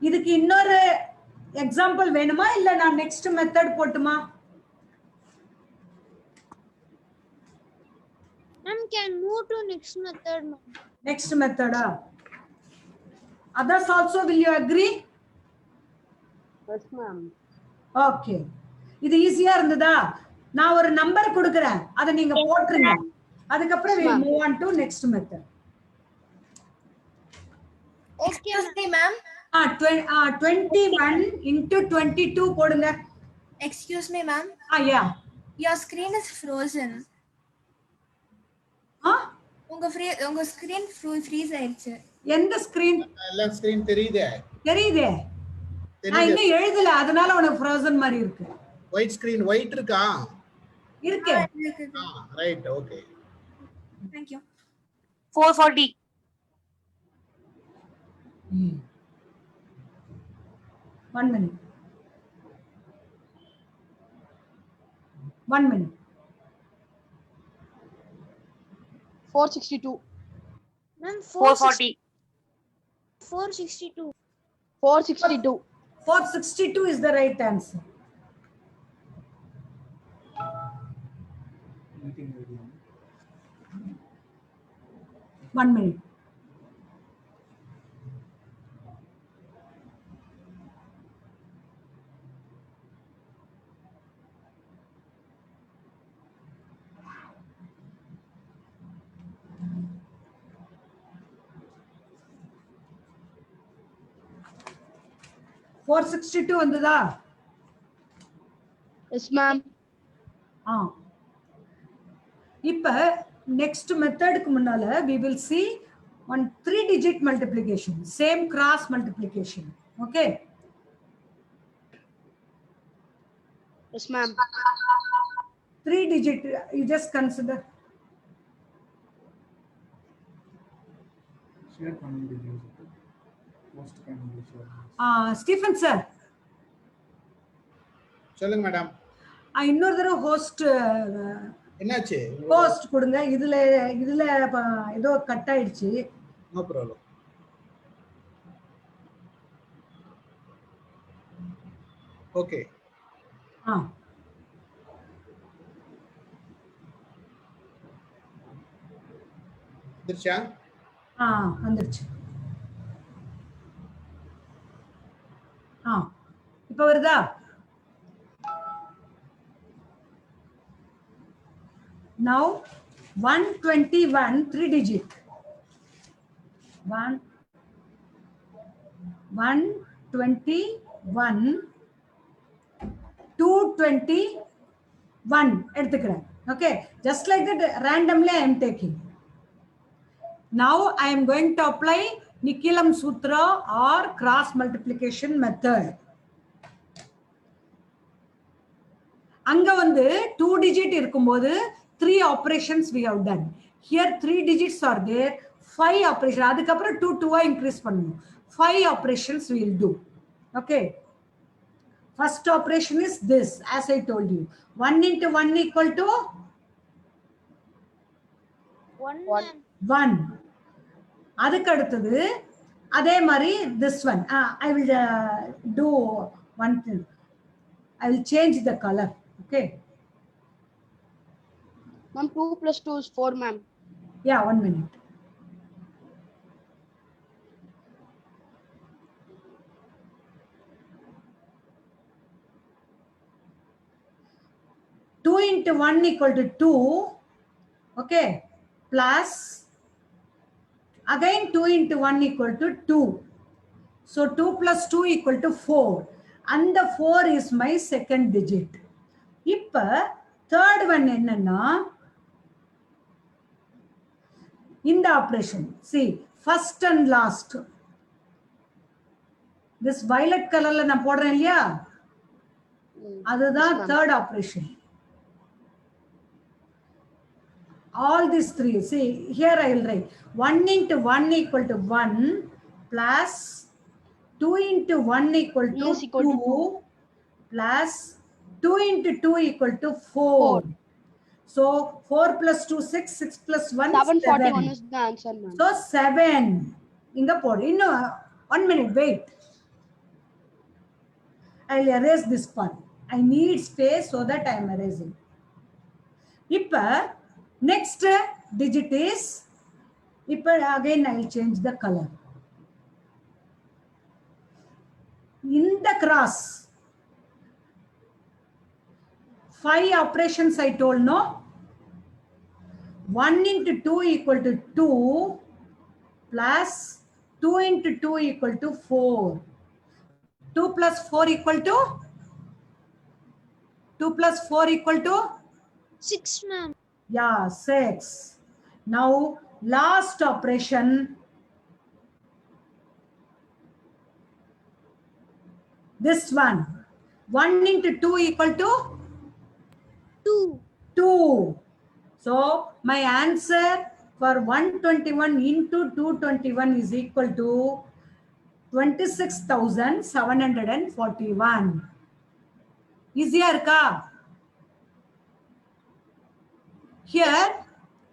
இதுக்கு இன்னொரு example வேணுமா இல்ல நான் next method போட்டுமா? Ma'am, can move to next method, ma'am. Next method. Others also, will you agree? Yes, ma'am. Okay. இது ஈஸியா இருந்ததா? நான் ஒரு நம்பர் கொடுக்கிறேன், அதை நீங்க போட்டுருங்க. அதுக்கப்புறம் we move on to next method. Okay, ma'am. 21 into 22 போடுங்க. Excuse me, ma'am. Yeah. Your screen is frozen. உங்க screen freeze ஆயிடுச்சு. எந்த screen? எல்லாம் screen தெரியுதே. தெரியுதே. நான் இன்னும் எழுதல, அதனால உனக்கு frozen மாதிரி இருக்கு. White screen, white இருக்கா? இருக்கு. Right, okay. Thank you. 440. One minute. 1 minute. 462. Ma'am, 440. 462. 462. 462 is the right answer. One minute. Four 62 வந்ததா? Yes, ma'am. இப்ப next மெத்தடுக்கு முன்னால we will see one 3-digit multiplication, same cross multiplication. Okay? Yes, ma'am. 3-digit, you just consider. Stephen sir. சொல்லுங்க madam. இன்னொரு தடவை host என்னாச்சு? Host கொடுங்க. இதுல ஏதோ கட் ஆயிடுச்சு. No problem. ஓகே. வந்துருச்சா? வந்துருச்சு. இப்ப வருதா? Now 121 3-digit. 121 221 எடுத்துக்கிறேன். Okay, just like that randomly I am taking. Now I am going to apply Nikilam Sutra or cross multiplication method. அங்க வந்து 2-digit இருக்கும்போது 3 operations we have done. Here 3 digits are there, 5 operations. அதுக்கப்புறம் 2 increase பண்ணணும். 5 operations we will do. Okay. First operation is this, as I told you. 1 into 1 equal to 1. அதுக்கு அடுத்தது அதே மாதிரி this one. I will do one thing. I will change the color. Okay. Ma'am, 2 plus 2 is 4, ma'am. Yeah, 1 minute. Two into 1 equal to 2. Okay. Plus Again 2 into 1 equal to 2. So 2 plus 2 equal to 4. And the 4 is my second digit. இப்ப third one என்னன்னா இந்த operation. See, first and last. This violet colorல நான் போடுறேன் இல்லையா? அதுதான் third operation. All these three. See, here I will write 1 into 1 equal to 1 plus 2 into 1 equal to 2 plus 2 into 2 equal to 4. So 4 plus 2, 6, 6 plus 1, 741 is the answer, ma'am. So 7. Inga pod. No, 1 minute, wait. I'll erase this part. I need space so that I am erasing. Ipa, next digit is, ipa again I'll change the color. In the cross, 5 operations I told, no? 1 into 2 equal to 2 plus 2 into 2 equal to 4. 2 plus 4 equal to? 2 plus 4 equal to? 6, ma'am. Yeah, 6. Now, last operation. This one. 1 into 2 equal to? 2. 2. So, my answer for 121 into 221 is equal to 26,741. Easier ka? Here,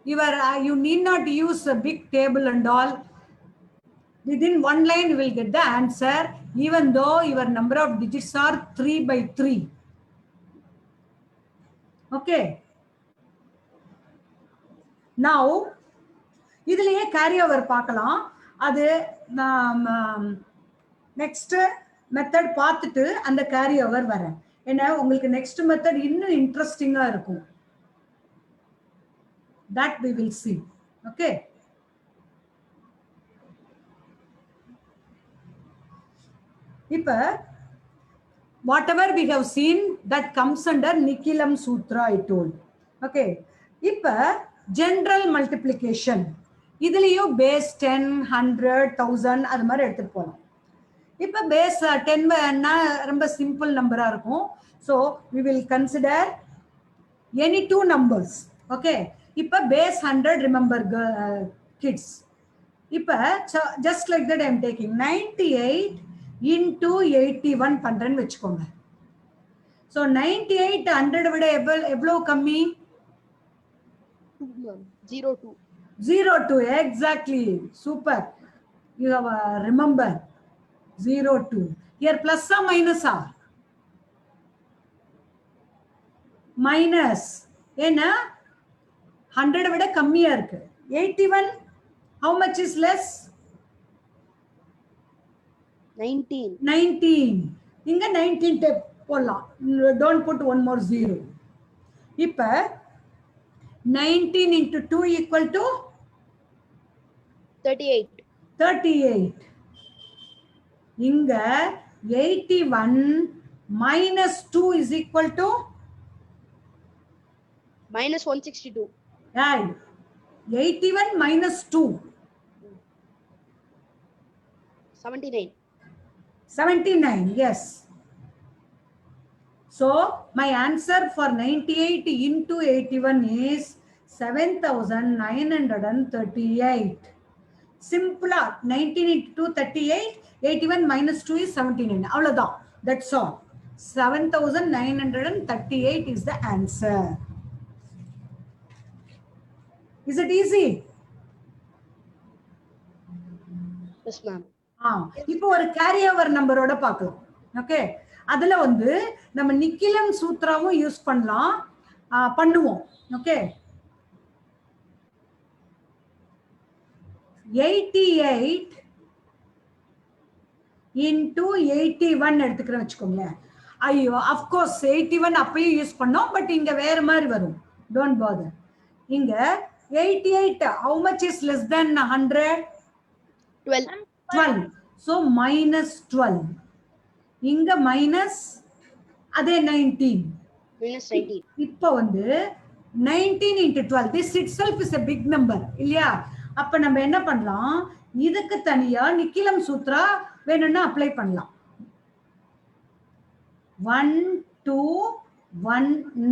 you need not use a big table and all. Within one line, you will get the answer, even though your number of digits are 3 by 3. Okay. Now, இதுலயே carry over பார்க்கலாம். அது next method பார்த்துட்டு அந்த carry over வரேன். ஏன்னா உங்களுக்கு next method இன்னும் இன்ட்ரெஸ்டிங்கா இருக்கும். That we will see. Okay. இப்ப whatever we have seen that comes under Nikilam Sutra, I told. Okay. இப்ப general multiplication. இதுலயும் base 10, 100, 1000 அது மாதிரி எடுத்துட்டு போலாம். இப்ப base 10 னா ரொம்ப simple number-ஆ இருக்கும். So we will consider any two numbers. Okay. இப்ப base 100, remember kids. இப்ப just like that I am taking 98 into 81 பண்றேன்னு வெச்சுக்கோங்க. So 98 100 விட எவ்வளவு கம்மி? 02. 02, exactly. Super. You have remember 02. Here plus or minus or? Minus. ஏன்னா 100 விட கம்மியா இருக்கு. 81, how much is less? 19. 19. இங்க 19 போடலாம். Don't put one more zero. இப்ப 19 into 2 equal to? 38. 38. இங்க 81 minus 2 is equal to? Minus 162. Right. 81 minus 2. 79. 79, yes. So, my answer for 98 into 81 is 7,938. Simple. 19 into 2, 38. 81 minus 2 is 79. Avladha. That's all. 7,938 is the answer. Is it easy? Yes, ma'am. இப்போ ஒரு carry over நம்பரோட பார்க்கலாம். Okay, அதுல வந்து நம்ம நிக்கிலம் சூத்ராவும் use பண்ணலாம், பண்ணுவோம். Okay, 88 into 81 எடுத்துக்கிறேன் வச்சுக்கோங்களேன். ஐயோ, அஃப்கோர்ஸ் 81 அப்பயும் யூஸ் பண்ணோம், பட் இங்க வேற மாதிரி வரும். Don't father. இங்க 88 how much is less than 100? 12. 12. So minus 12. இங்க minus அதே 19. Minus 19. இப்போ வந்து 19 into 12. This itself is a big number. இல்லையா? அப்ப நம்ம என்ன பண்ணலாம்? இதுக்கு தனியா நிக்கிலம் சூத்ரா வேணும்னா அப்ளை பண்ணலாம். 1 2 1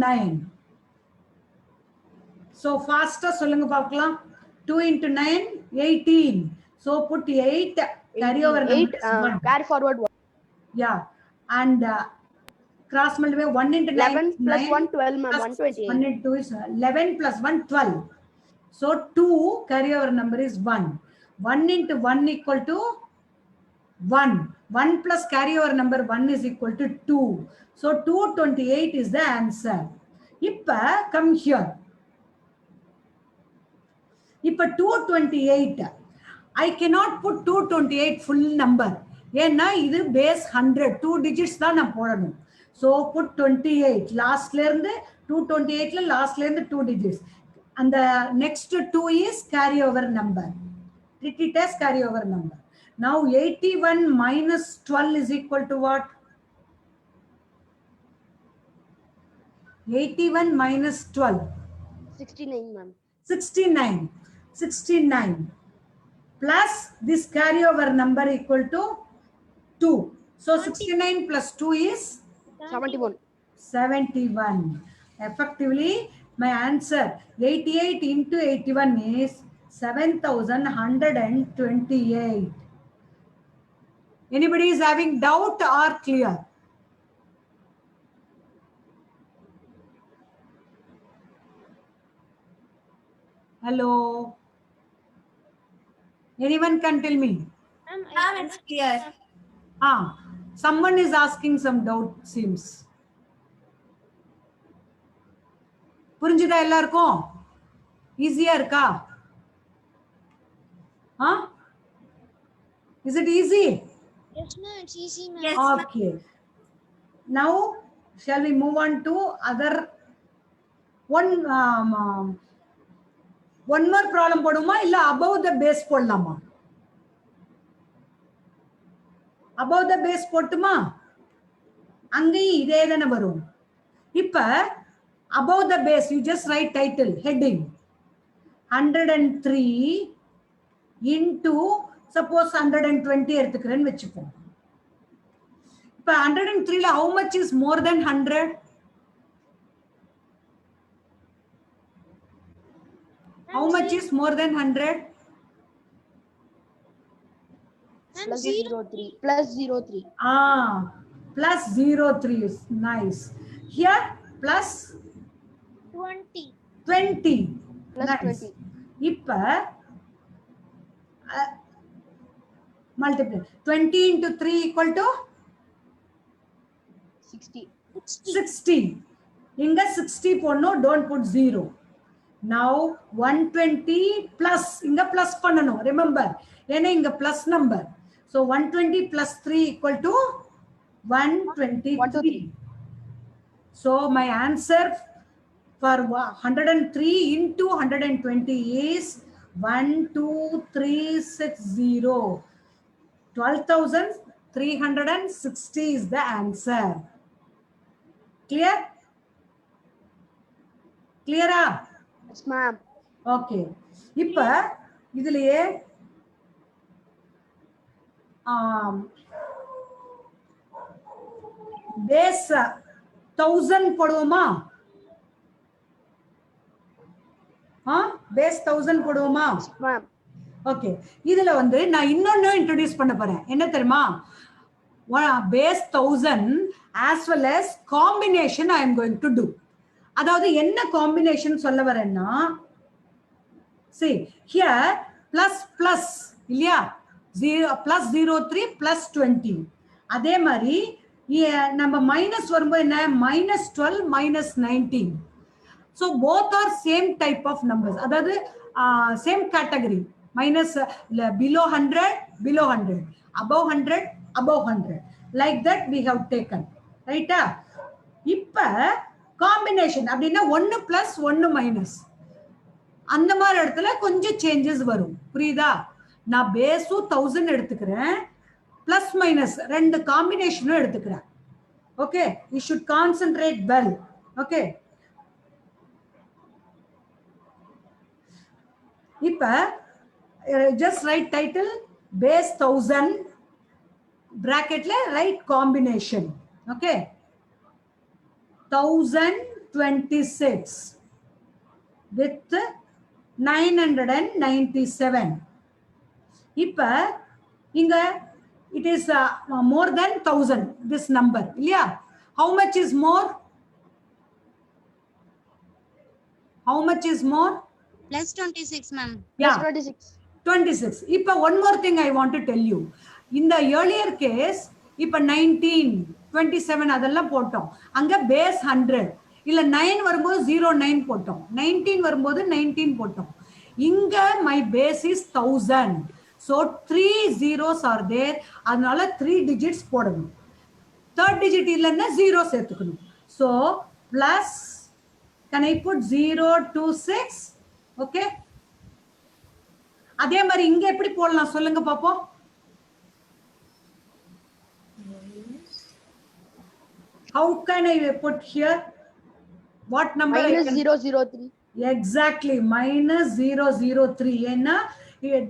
9. So faster சொல்லுங்க பார்க்கலாம். 2 into 9 18. So put 8 carry over 8 carry forward 1. Yeah, and cross multiply 1 into 11 9 plus 9 1 12 ma'am, plus 128. 1 into 2 is 11 plus 1 12. So 2 carry over number is 1. 1 into 1 equal to 1. 1 plus carry over number 1 is equal to 2. So 228 is the answer. இப்ப come here. இப்ப 228 I cannot put 228 full number. ஏன்னா இது base 100 2 digits தான் நான் போடணும். So put 28 lastல இருந்து 228ல lastல இருந்து 2 digits. And the next 2 is carry over number. Treat it as carry over number. Now 81 minus 12 is equal to what? 81 minus 12. 69 ma'am. 69. 69 plus this carryover number equal to 2. So 69 plus 2 is 71. 71. Effectively, my answer 88 into 81 is 7,128. Anybody is having doubt or clear? Hello? Anyone can tell me? Ma'am, it's clear. Someone is asking some doubt seems. புரிஞ்சுதா எல்லாருக்கும்? ஈஸியா இருக்கா? Is it easy? Yes, ma'am. It's easy, ma'am. Yes, Okay. Now, shall we move on to other one more problem போடுமா இல்ல above the base போடலாமா? above the base போட்டுமா? அங்கேயும் இதே தான வரும். இப்ப above the base you just write title heading 103 into suppose 120 எடுத்துக்கிறேன்னு வெச்சுப்போம். இப்ப 103ல how much is more than 100? How much is more than 100? Plus 03. Plus 03. Plus 03 is nice. Here plus 20. 20. Plus Nice. 20. இப்ப multiply 20 into 3 equal to 60. 60. இங்க 60 போடணும், don't put 0. Now 120 plus இங்க plus பண்ணணும், remember ஏன்னா இங்க plus number. So 120 plus 3 equal to 123. So my answer for 103 into 120 is 12360. 12,360 is the answer. Clear? Clear? Yes, ma'am. Okay. இப்ப இதுலயே base 1000 போடுவோமா? base 1000 போடுவோமா? Ma'am. ஓகே. இதுல வந்து நான் இன்னொன்னு இன்ட்ரோடியூஸ் பண்ண போறேன். என்ன தெரியுமா? base 1000 as well as combination I am going to do. அதாவது என்ன காம்பினேஷன் சொல்ல வரேன்னா, see here plus plus இல்லையா, 0 plus 03 plus 20. அதே மாதிரி நம்ம மைனஸ் வரும்போது என்ன, -12 -19. So both are same type of numbers, அதாவது same category. Minus below 100 below 100, above 100 above 100, like that we have taken, right? இப்ப காம்பினேஷன் அப்படின்னா 1 plus 1 minus அந்த மாதிரி இடத்துல கொஞ்சம் சேஞ்சஸ் வரும், புரியுதா? நான் பேஸும் 1000 எடுத்துக்கிறேன், பிளஸ் மைனஸ் ரெண்டு காம்பினேஷனும் எடுத்துக்கிறேன். Okay, you should concentrate well. Okay, இப்ப ஜஸ்ட் ரைட் டைட்டில் பேஸ் 1000 பிராக்கெட்ல ரைட் காம்பினேஷன். Okay, 1026 with 997. இப்ப இங்க it is more than 1000 this number இல்லையா? How much is more? How much is more? Plus 26, ma'am. Yeah, 26. 26. இப்ப one more thing I want to tell you. In the earlier case, இப்ப 19, 27 அதெல்லாம் போட்டோம். அங்க base 100. இல்ல 9 வரும்போது 09 போட்டோம். 19 வரும்போது 19 போட்டோம். இங்க my base is 1000. So 3 zeros are there. அதனால 3 digits போடணும். Third digit இல்லன்னா 0 சேர்த்துக்கணும். So plus, can I put 026? Okay. அதே மாதிரி இங்க எப்படி போடலாம் சொல்லுங்க பாப்போம். How can I put here? What number? Minus 003. Exactly, minus 003. ஏன்னா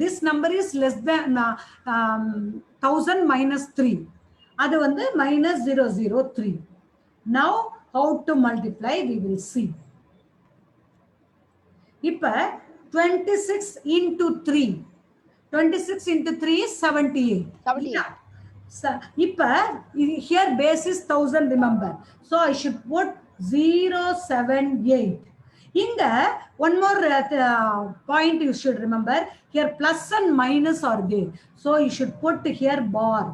this number is less than 1000 minus 3. அது வந்து minus 003. Now how to multiply we will see. இப்ப 26 into 3. 26 into 3 is 78. 78. Yeah. So, இப்ப here base is 1000, remember. So I should put 078. இங்க one more point you should remember. Here plus and minus are there. So you should put here bar.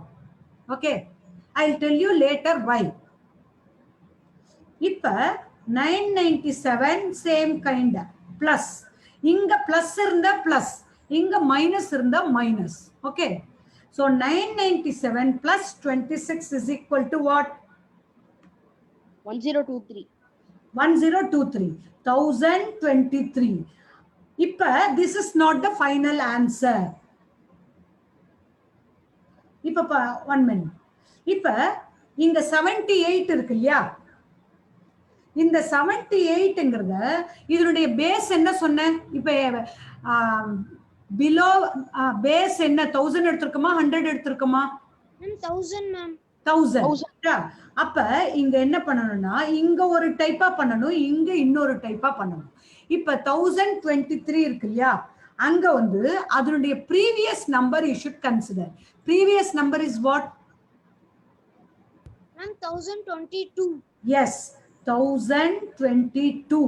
Okay. I'll tell you later why. இப்ப 997 same kind. Plus. இங்க plus இருந்தா plus. இங்க minus இருந்தா minus. Okay. So 997 plus 26 is equal to what? 1023. 1023. 1023. இப்ப this is not the final answer. இப்ப 1 minute. இப்ப இங்க 78 இருக்கு இல்லையா? இந்த 78ங்கறத இதனுடைய பேஸ் என்ன சொன்னேன்? இப்ப below base என்ன 1000 எடுத்துக்கமா 100 எடுத்துக்கமா? 1000, ma'am. 1000. அப்ப இங்க என்ன பண்ணனும்னா இங்க ஒரு டைப்பா பண்ணனும், இங்க இன்னொரு டைப்பா பண்ணனும். இப்ப 1023 இருக்கு இல்லையா? அங்க வந்து அதனுடைய previous number you should consider. Previous number is what? Ma'am, 1022. Yes, 1022.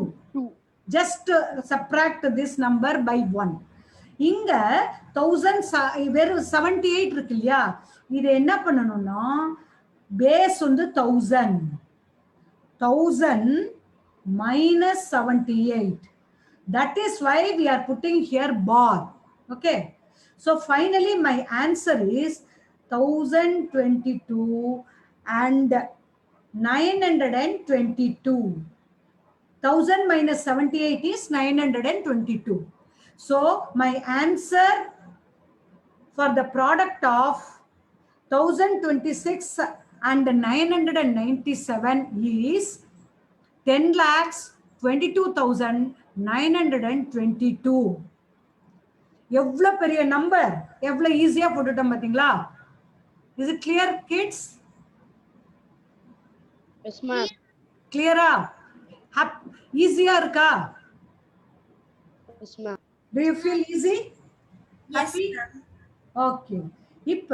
Just subtract this number by 1. இங்க 1078 இருக்கு இல்லையா? இது என்ன பண்ணனும்னா பேஸ் வந்து 1000 minus 78. That is why we are putting here bar. Okay. So finally my answer is 1022 and 922. 1000 minus 78 is 922. So my answer for the product of 1026 and 997 is 10,22,922. எவ்வளவு பெரிய number, எவ்வளவு ஈஸியா போட்டுட்டோம் பாத்தீங்களா? Is it clear, kids? Yes, ma'am. Clear-ஆ? ஈஸியா இருக்கா? Yes, ma'am. Do you feel easy? Yes, Happy? ma'am. Okay. இப்ப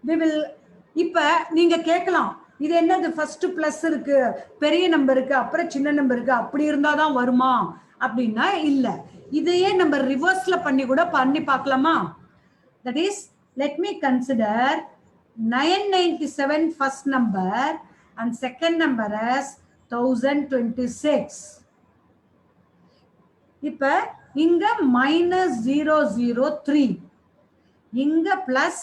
we will இப்ப நீங்க கேட்கலாம், இது என்னது ஃபர்ஸ்ட் பிளஸ் இருக்கு, பெரிய நம்பர் இருக்கு, அப்புறம் சின்ன நம்பர் இருக்கு, அப்படி இருந்தாதான் வருமா அப்படின்னா இல்ல. இதையே நம்ம ரிவர்ஸ்ல பண்ணி கூட பண்ணி பார்க்கலாமா? That is, let me consider 997 first number and second number as 1026. இப்ப இங்க -003, இங்க plus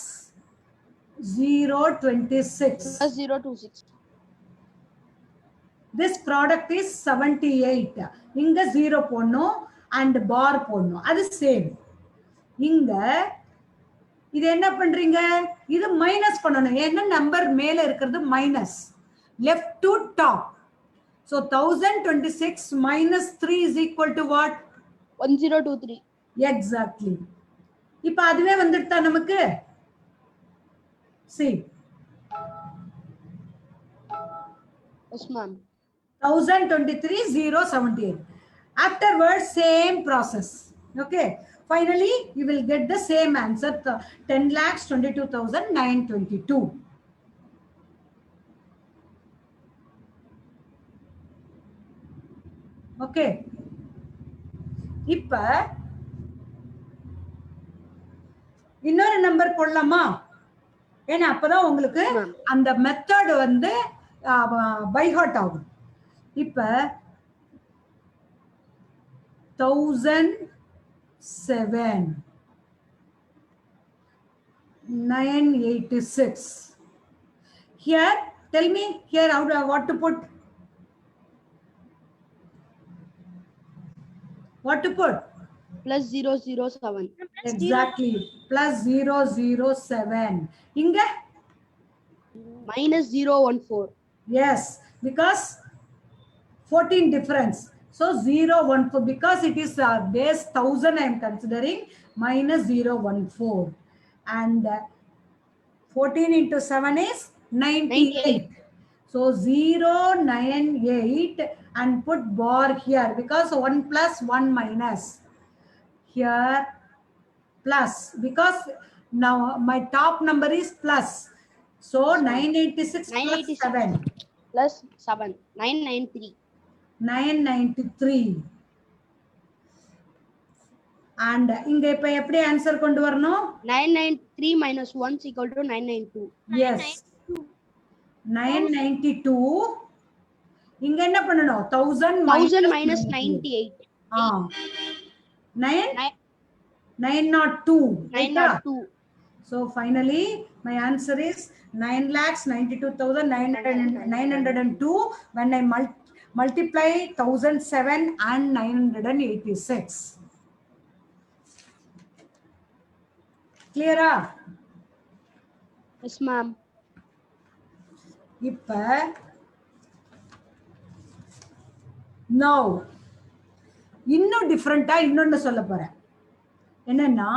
026. Plus 026. this product is 78. இங்க 0 போடணும் and bar போடணும். அது same. இங்க இது என்ன பண்றீங்க? இது மைனஸ் பண்ணணும். என்ன நம்பர் மேல இருக்கிறது minus. Left to top. So 1026 minus 3 is equal to what? 1023. Exactly. இப்ப அதுவே வந்துட்டா நமக்கு. See. Yes, ma'am. 1023 078. Afterwards, same process. Okay. Finally, you will get the same answer. 10,22,922. Okay. இப்ப இன்னொரு நம்பர் போடலாமா? ஏன்னா அப்பதான் உங்களுக்கு அந்த மெத்தட் வந்து பை ஹார்ட் ஆகும். இப்ப 1007 986. Here, tell me here how what to put. What to put? Plus 007. Exactly. Plus 007. Inga? Minus 014. Yes, because 14 difference. So 014, because it is base 1000 I am considering, minus 014. And 14 into 7 is 98. So 098 and put bar here because 1 plus 1 minus. Here plus, because now my top number is plus. So 986 plus 7. Plus 7. 993. 993. And inga ipa eppadi answer kondu varano? 993 minus 1 is equal to 992. Yes. 992. Inga enna pannanom? 1000 minus 98. 902. 902. So finally, my answer is 9,92,902 when I multiply 1007 and 986. Clear? Yes, ma'am. இப்ப now இன்னும் டிஃபரெண்டா இன்னொன்னு சொல்ல போறேன். என்னன்னா,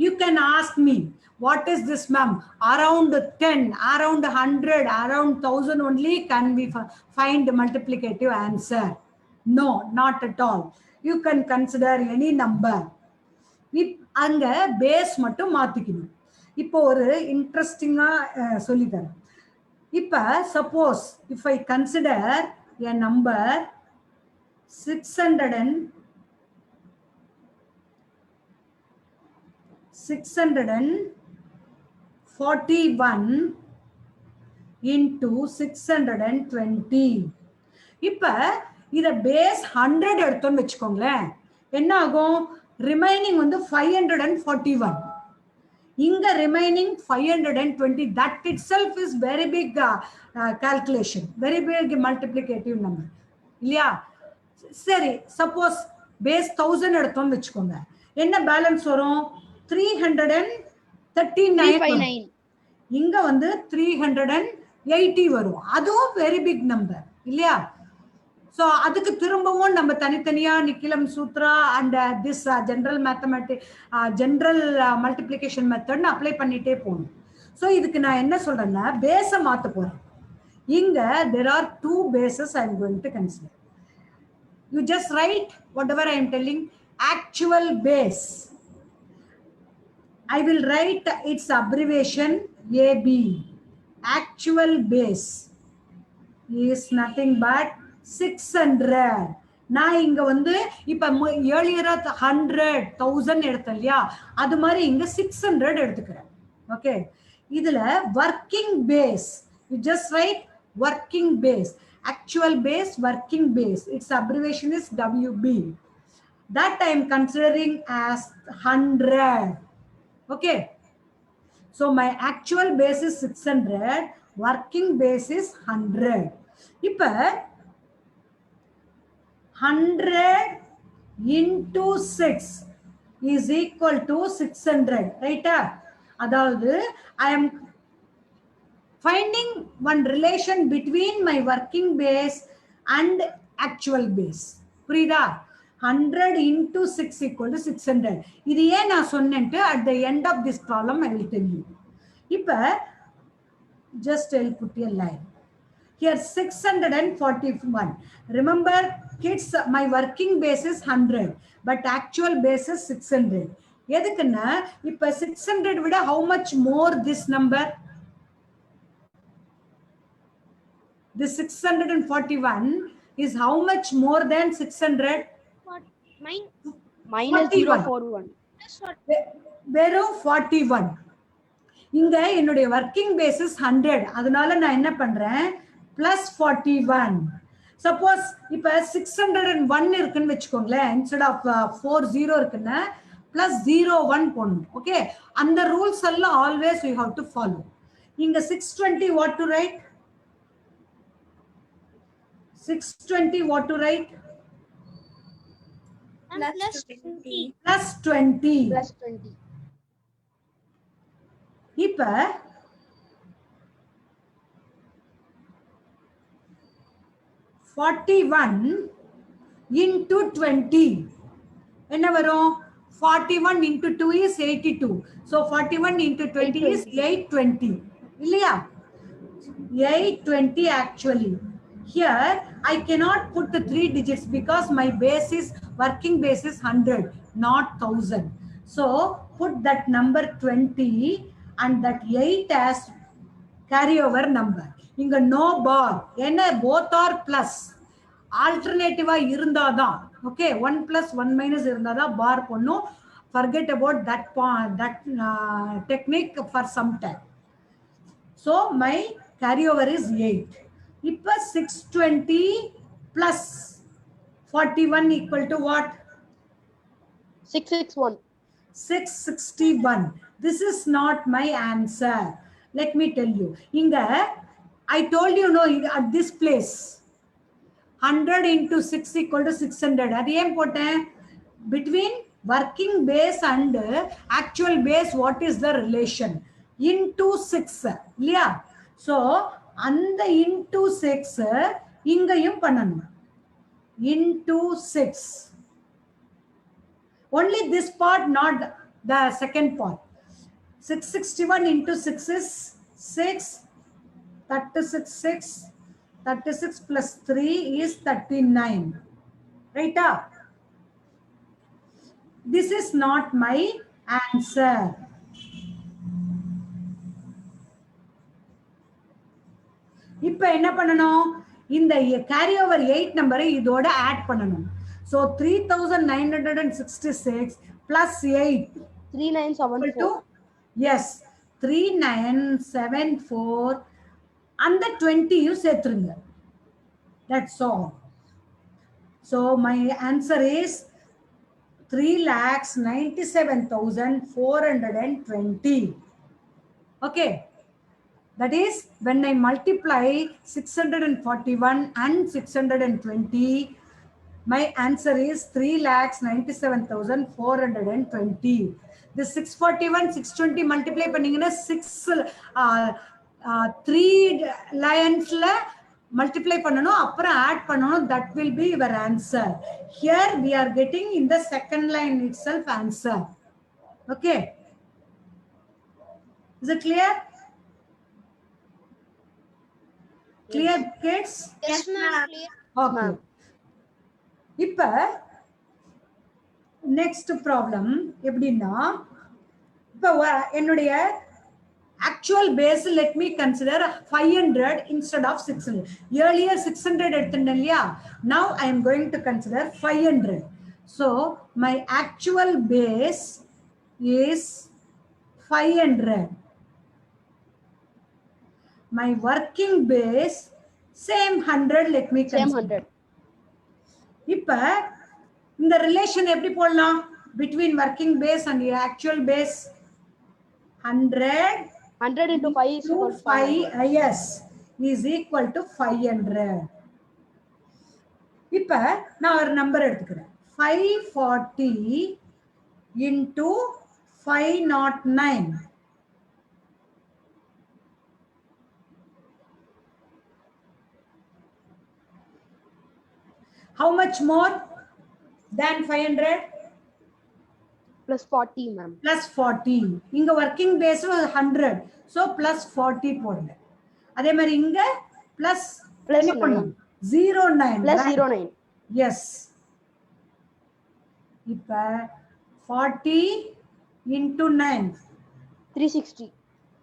you can ask me, what is this, ma'am? Around 10, around 100, around 1000 only can we find multiplicative answer? No, not at all. You can consider any number. அங்க base மட்டும் மாத்திக்கணும். இப்போ ஒரு இன்ட்ரெஸ்டிங்கா சொல்லி தரேன். இப்ப suppose if I consider a number 641 into 620. இப்ப இத பேஸ் 100 எடுத்தோம்னு வெச்சுக்கோங்களேன். என்ன ஆகும்? ரிமைனிங் வந்து 541. இங்க remaining 520. that itself is very big calculation, very big multiplicative number இல்லையா? சரி, சப்போஸ் பேஸ் 1000 எடுத்தோம்னு வெச்சுக்கோங்க. என்ன பேலன்ஸ் வரும்? 339. இங்க வந்து 380 வரும். அதுவும் வெரி பிக் நம்பர் இல்லையா? சோ அதுக்கு திரும்பவும் நம்ம தனித்தனியா Nikhilam sutra and this general mathematic general multiplication method apply பண்ணிட்டே போகணும். சோ இதுக்கு நான் என்ன சொல்றேன்னா, பேஸ மாத்த போறேன். இங்க there are two bases I am going to consider. You just write whatever I am telling. Actual base, I will write its abbreviation AB. Actual base is nothing but 600. நான் இங்க வந்து இப்ப ஏர்லியரா 100 1000 எடுத்தேன் இல்லையா? அது மாதிரி இங்க 600 எடுத்துக்கிறேன். ஓகே, இதுல working base, you just write working base. Actual base, working base, its abbreviation is WB. That I am considering as 100. Okay, so my actual base is 600, working base is 100. இப்ப 100 into 6 is equal to 600, right? அதாவது I am finding one relation between my working base and actual base. புரியுதா? 100 into 6 equal to 600. இது ஏன் நான் சொன்னேன்ட்டு at the end of this problem I will tell you. இப்ப just I'll put a line. Here 641. Remember kids, my working base is 100 but actual base is 600. எதுக்குன்னா இப்ப 600 விட how much more this number? This 641 is how much more than 600? minus 041. வெறும் 41. இங்க என்னுடைய working basis 100. அதனால நான் என்ன பண்றேன்? plus 41. Suppose இப்ப 601 இருக்குன்னு வெச்சுக்கோங்களேன். Instead of 40 இருக்குன்னா plus 01 போடணும். Okay? அந்த rules எல்லாம் always we have to follow. இங்க 620 what to write? 620 what to write? Plus 20. Plus 20. Plus 20. இப்ப 41 into 20 என்ன வரும்? 41 into 2 is 82. So 41 into 20 is 820. இல்லையா? 820 actually. Here I cannot put the 3 digits because my base is working base is 100, not 1000. So put that number 20 and that 8 as carryover number. இங்க no bar. என்ன both are plus. Alternative இருந்தாதான். Okay, 1 plus 1 minus இருந்தாதான் bar போடணும். Forget about that technique for some time. So my carryover is 8. இப்ப 620 plus 41 equal to what? 661. 661. This is not my answer. Let me tell you. Inga, I told you no, at this place 100 into 6 equal to 600. Adu em poten? Between working base and actual base, what is the relation? Into 6. இல்லையா? So அந்த into 6 இங்கேயும் பண்ணணும். Into 6. Only this part, not the second part. 661 into 6 is 6. 36 6. 36 plus 3 is 39. Right? This is not my answer. இப்ப என்ன பண்ணணும்? இந்த carry over 8 நம்பரை இதோட ஆட் பண்ணணும். So 3966 plus 8 3974. Yes, 3974 and the 20 you சேர்த்துருங்க. That's all. So my answer is 3,97,420. Okay. That is when I multiply 641 and 620, my answer is 3,97,420. This 641, 620 multiply panningana 3 lines la multiply பண்ணனும், அப்புறம் add பண்ணனும். That will be your answer. Here we are getting in the second line itself answer. Okay. Is it clear? Clear kids? Yes, ma'am. Okay. இப்ப next problem எப்படின்னா, இப்ப என்னுடைய actual base let me consider 500 instead of 600. Earlier 600 எடுத்துட்டேன் இல்லையா? Now I am going to consider 500. So my actual base is 500. My working base same 100. Let me consider. Same 100. இப்ப இந்த relation எப்படி போடலாம்? Between working base and your actual base 100 into 5 is equal to 5. Yes, is equal to 500. இப்ப நான் ஒரு number எடுத்துக்கிறேன். 540 into 509. How much more than 500? Plus 40, ma'am. Plus 40. இங்க working base 100. So plus 40 போடுங்க. அதே மாதிரி இங்க plus Plus என்ன பண்ணும்? 09. Plus right? 09. Yes. இப்ப 40 into 9. 360.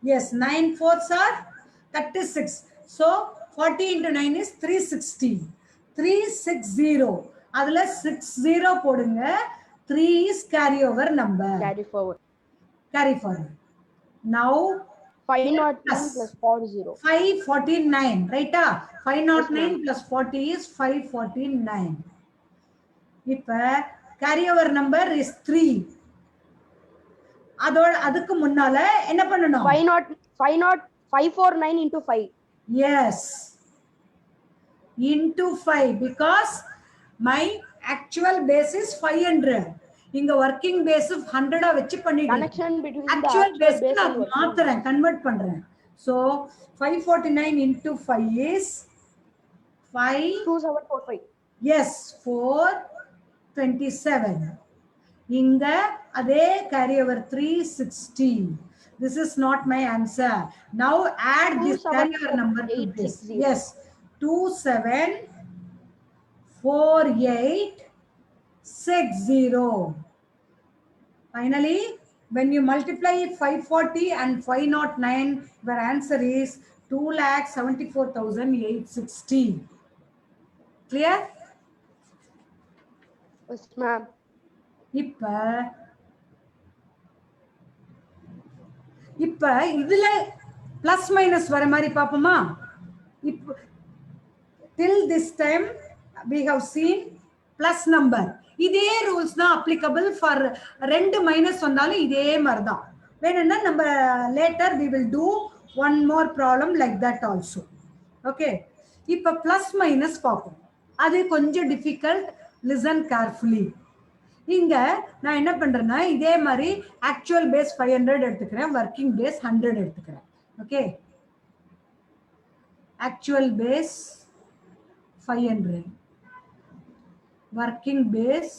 Yes, 9 fourths are 36. So 40 into 9 is 360. 360. அதுல 60 போடுங்க. 3 is carryover number. Carry forward. Carry forward. Now 509 plus plus 40. 549, right? 509 plus 40 is 549. இப்ப carryover number is 3. அதுக்கு முன்னால என்ன பண்ணணும்? 549 into 5. Yes. Into 5 because my actual base is 500. இங்க working base 100 வச்சு பண்ணிட்டேன். Connection between Actual the base actual base நான் and working மாத்துறேன், convert பண்றேன். So 549 into 5 is 2745. Yes, 427. இங்க அதே carryover 360. This is not my answer. Now add this carryover number to this. 860. Yes, 274860. Finally, when you multiply 540 and 509, your answer is 2,74,860. Clear? Yes, ma'am. இப்ப இதுல plus minus வர மாதிரி பாப்போமா? Till this time we have seen plus number. இதே rules தான் applicable for ரெண்டு minus வந்தாலும் இதே மாதிரி தான். வேணும்னா நம்ம later we will do one more problem like that also. Okay. இப்ப plus minus பாப்போம். அது கொஞ்சம் difficult. Listen carefully. இங்க நான் என்ன பண்றேன்னா இதே மாதிரி actual base 500 எடுத்துக்கிறேன், working base 100 எடுத்துக்கிறேன். Okay. Actual base 500. Working base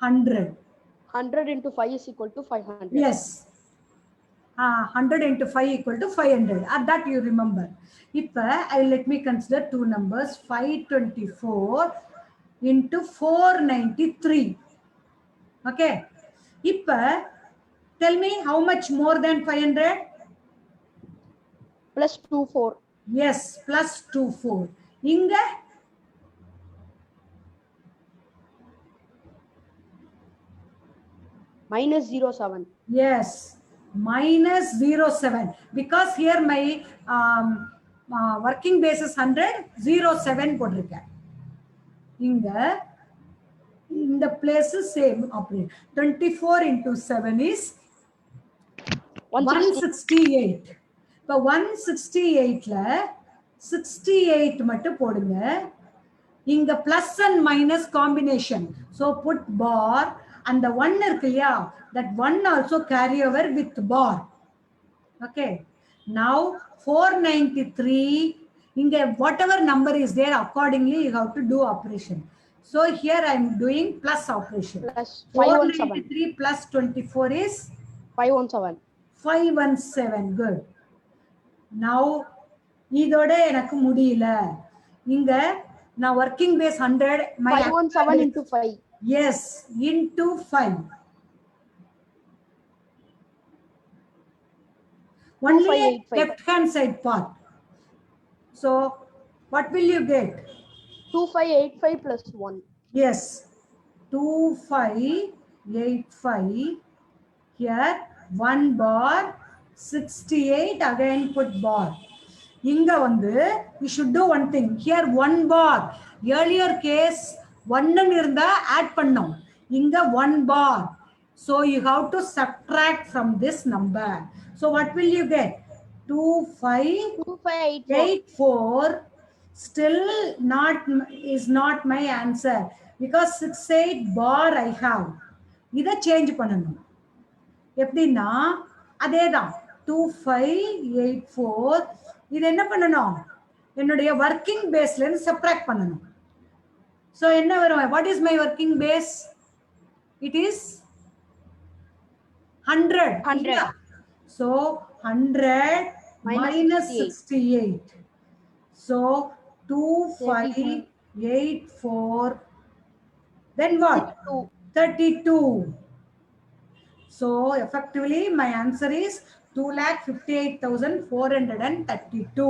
100. 100 into 5 is equal to 500. Yes. 100 into 5 equal to 500. That you remember. Let me consider two numbers. 524 into 493. Okay. Tell me how much more than 500? Plus 24. Yes, plus 24. Inga? Minus 07. Yes, minus 07. Because here my working base is 100, 07 போட்டிருக்கேன். Inga, in the place is same operate. 24 into 7 is 168. இப்போ 168ல 68 மட்டும் போடுங்க. இங்க plus and minus combination. So put bar and the 1 இருக்கு இல்லையா, that 1 also carry over with bar. Okay. Now 493, inga whatever number is there accordingly you have to do operation. So here I am doing plus operation. Plus 517. 493 plus 24 is 517. 517. Good. Now இதோட எனக்கு முடியல. இங்க நான் working base 100, my 517 into 5. Yes, into 5. Only 2585. left hand side part. So what will you get? 2585 plus 1. Yes, 2585. Here 1 bar, 68 again put bar. Inga vandu we should do one thing. Here 1 bar. Earlier case 1 irundha add pannom. Inga 1 bar. So you have to subtract from this number. So what will you get? 2584 Still is not my answer because 68 bar I have. இதை change பண்ணணும். எப்படின்னா அதேதான் 2584 இது என்ன பண்ணணும், என்னுடைய working பேஸ்ல இருந்து சப்ட்ராக்ட் பண்ணணும். சோ என்ன வரும், what is my working base? It is 100. So 100 minus 68. So 2584. Then what? 32. So effectively my answer is 2,58,432.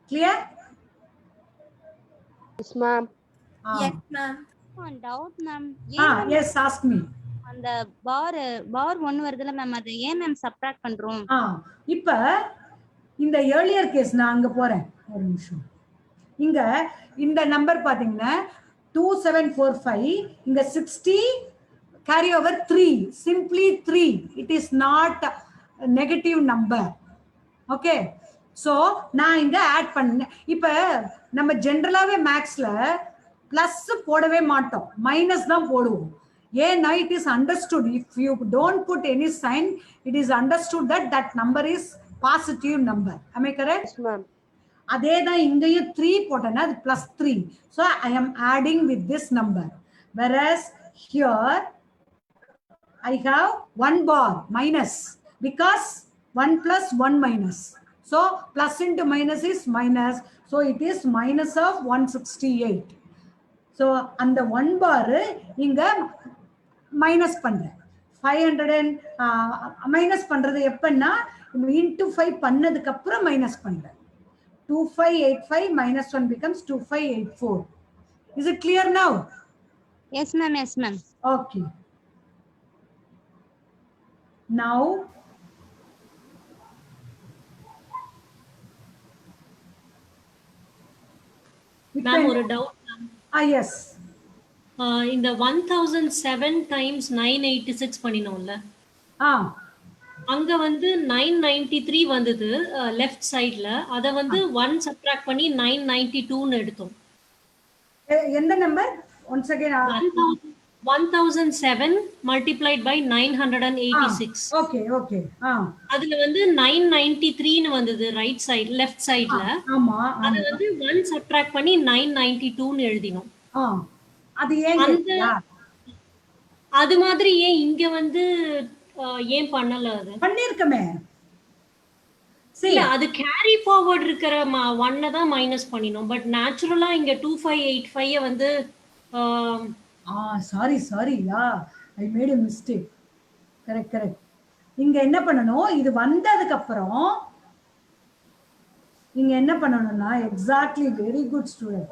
Clear? Yes, ma'am. Yes, ma'am. One doubt, ma'am. Yes, ask me. அந்த பார் 1 வருதுல ma'am, அது ஏன் ma'am subtract பண்றோம்? இப்ப இந்த earlier case நான் அங்க போறேன், ஒரு நிமிஷம். இங்க இந்த நம்பர் பாத்தீங்கன்னா 2745, இங்க 60 carry over 3, simply 3. It is not a negative number. Okay, so நான் இங்க ஆட் பண்ணேன். இப்ப நம்ம ஜெனரலாவே மேக்ஸ்ல பிளஸ் போடவே மாட்டோம், மைனஸ் தான் போடுவோம். ஏன்னா it is understood, if you don't put any sign, it is understood that that number is positive number. Am I correct? Yes, ma'am. அதே தான் இங்கேயும் 3 போட்டேன்னா அது +3. So I am adding with this number. Whereas here I have 1 bar minus because 1 plus 1 minus. So plus into minus is minus. So it is minus of 168. So அந்த 1 bar இங்க minus பண்றேன். 500 minus பண்றது எப்பன்னா into 5 பண்ணதுக்கு அப்புறம் minus பண்றேன். 2585 minus 1 becomes 2584. Is it clear now? Yes, ma'am. Yes, ma'am. Okay. Now ma'am, ஒரு doubt. yes. இந்த 1007 times 986 பண்ணினோம்ல, அங்க வந்து 993 வந்தது லெஃப்ட் சைடுல. அத வந்து 1 சப்ட்ராக்ட் பண்ணி 992 ன்னு எடுத்தோம். எந்த number? once again 1007 multiplied by 986. okay. அதுல வந்து 993 ன்னு வந்தது ரைட் சைடு லெஃப்ட் சைடுல. ஆமா, அத வந்து 1 சப்ட்ராக்ட் பண்ணி 992 ன்னு எழுதினோம். அது ஏன் அது மாதிரி ஏன் இங்க வந்து ஏன் பண்ணல? அது பண்ணிருக்கமே. இல்ல, அது கேரி ஃபார்வர்ட் இருக்கிற 1 தான் மைனஸ் பண்ணினோம். பட் நேச்சுரலா இங்க 2585 வந்து sorry I made a mistake. Correct. இங்க என்ன பண்ணணும், இது வந்ததுக்கு அப்புறம் இங்க என்ன பண்ணணும்னா எக்ஸாக்ட்லி வெரி குட் ஸ்டூடெண்ட்.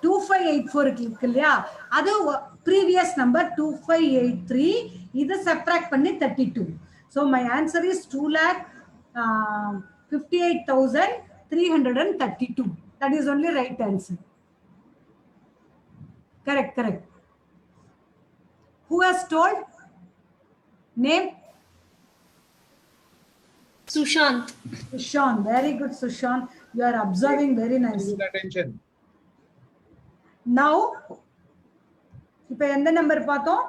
2584 இருக்கு இல்லையா, அது previous number 2583, இதை சப்ட்ராக்ட் பண்ணி 32. So my answer is 2,58,332. That is only right answer. Correct. Who has told? Name? Sushant. Very good, Sushant. You are observing very nicely. Attention. Now, இப்போ எந்த number பார்த்தோம்?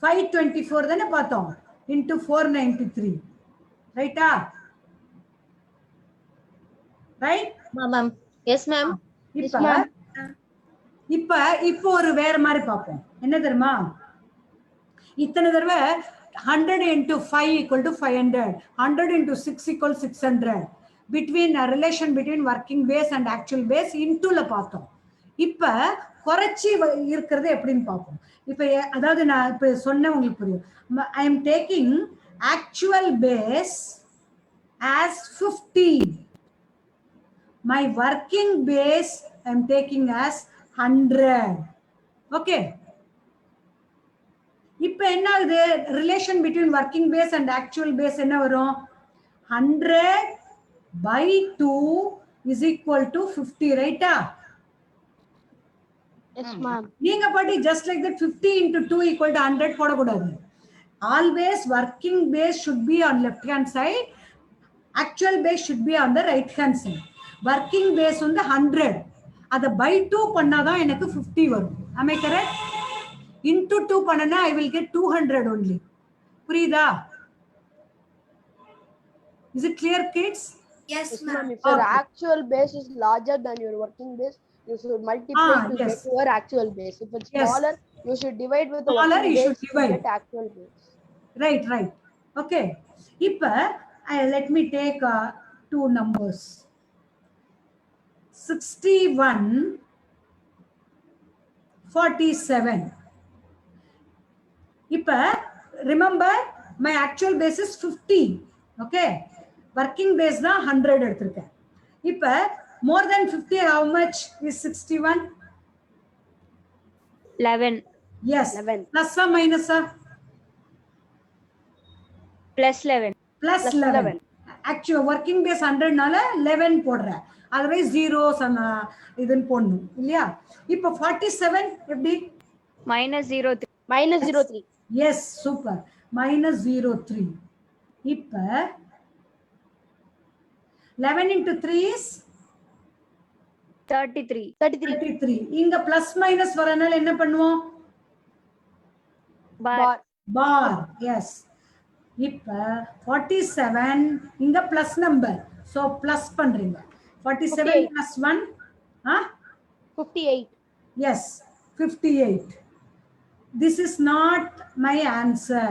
524 தானே பார்த்தோம் into 493. ரைட்டா? ரைட்? ma'am. Yes, ma'am. இப்போ ஒரு வேற மாதிரி பார்ப்போம். என்ன தெரியுமா, இத்தனை தடவை 100 into 5 equal to 500, 100 into 6 equal 600, between a relation between working base and actual base intoல பார்த்தோம். இப்ப குறைச்சி இருக்கிறது எப்படின்னு பார்ப்போம். இப்ப அதாவது நான் இப்ப சொன்ன உங்களுக்கு புரியும். I am taking actual base as 15. My working base I am taking as 100. Okay. இப்ப என்ன ஆகுது, relation between working base and actual base என்ன வரும்? 100/2 is equal to 50, ரைட்டா? Yes, ma'am. நீங்க பாட்டி just like that 50 into 2 equal to 100 போடக்கூடாது. Always working base should be on left hand side. actual base should be on the right hand side. Working base வந்து 100. அதை by 2 பண்ணாதான் எனக்கு 50 வரும். Am I correct? Into 2 பண்ணனா I will get 200 only. புரியுதா? Is it clear, kids? Yes, Yes, ma'am. ma'am. If your Okay. actual base is larger than your working base, you should multiply to yes. get your actual base. If it's Yes. smaller, you should divide with the Smaller, working you base should to divide. get actual base. Right, right. Okay. இப்ப let me take two numbers. 61, 47. இப்ப remember my actual base is 50. Okay. Working base தான் 100 எடுத்திருக்கேன். இப்ப more than 50, how much is 61? 11 Yes. 11. Plus or minus? plus 11. Plus 11. Actual working base 100 நால 11 போடுறேன். otherwise zeros இதுன்னு போடணும் இல்லையா? இப்போ 47 எப்படி? minus 03. Minus 03. Yes, super. minus 03. இப்போ 11 into 3 is 33. 33. இங்க plus minus வரனால என்ன பண்ணுவோம்? bar. bar. Yes. இப்ப 47 இங்க plus number. So plus பண்றீங்க. 47 58. plus 1 58. Yes, 58. This is not my answer.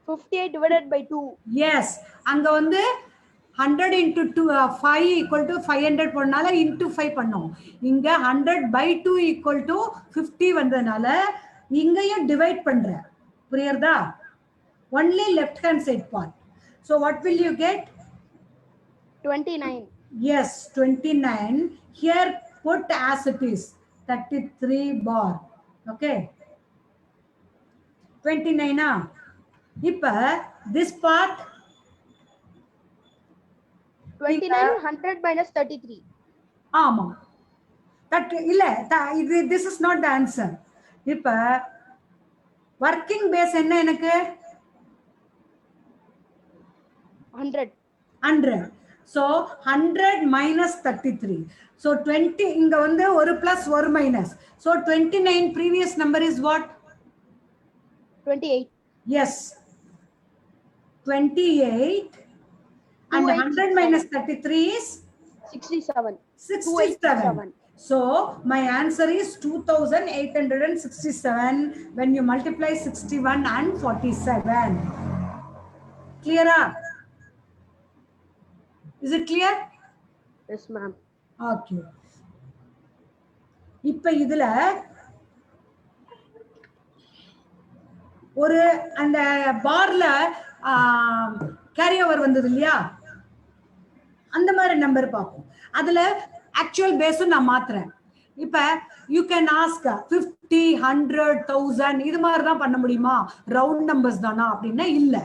58 divided by 2. Yes, அங்க வந்து 100 into 2 5 equal to 500 போடனால into 5 பண்ணோம். இங்க 100 by 2 equal to 50 வந்தனால இங்கேயும் divide பண்றேன். புரியுறதா? Only left hand side part. So what will you get? 29. Yes, 29. Here put as it is 33 bar. Okay. 29. Ipa this part 29 100 minus 33. ஆமா. That இல்ல this is not the answer. இப்ப working base என்ன எனக்கு? 100. 100. So 100 minus 33. So 20 இங்க வந்து ஒரு plus ஒரு minus. So 29 previous number is what? 28. Yes. 28 and 100 minus 33 is 67. 67. So my answer is 2867 when you multiply 61 and 47. Clear up? Is it clear? Yes, ma'am. Okay. இப்ப இதுல ஒரு அந்த பார்ல கேரி ஓவர் வந்தது இல்லையா? அந்த மாதிரி நம்பர் பார்ப்போம். அதுல ஆக்சுவல் பேஸும் நான் மாத்துறேன். இப்ப யூ கேன் ஆஸ்க் 50 100 1000 இது மாதிரி தான் பண்ண முடியுமா? ரவுண்ட் நம்பர்ஸ் தானா அப்படின்னா இல்ல.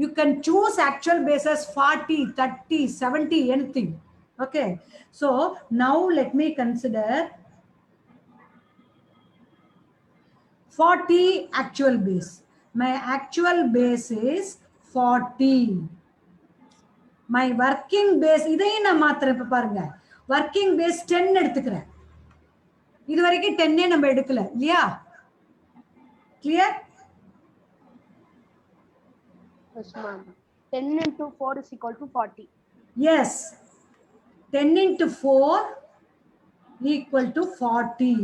You can choose actual bases 40 30 70 anything. Okay, so now let me consider 40 actual base. My actual base is 40. My working base இதையும் நான் மாத்துறேன். இப்ப பாருங்க, working base 10 எடுத்துக்கிறேன். இது வரைக்கும் 10 நம்ம எடுக்கல இல்லையா? Clear? Yes, ma'am. 10 into 4 is equal to 40. Yes. 10 into 4 equal to 40.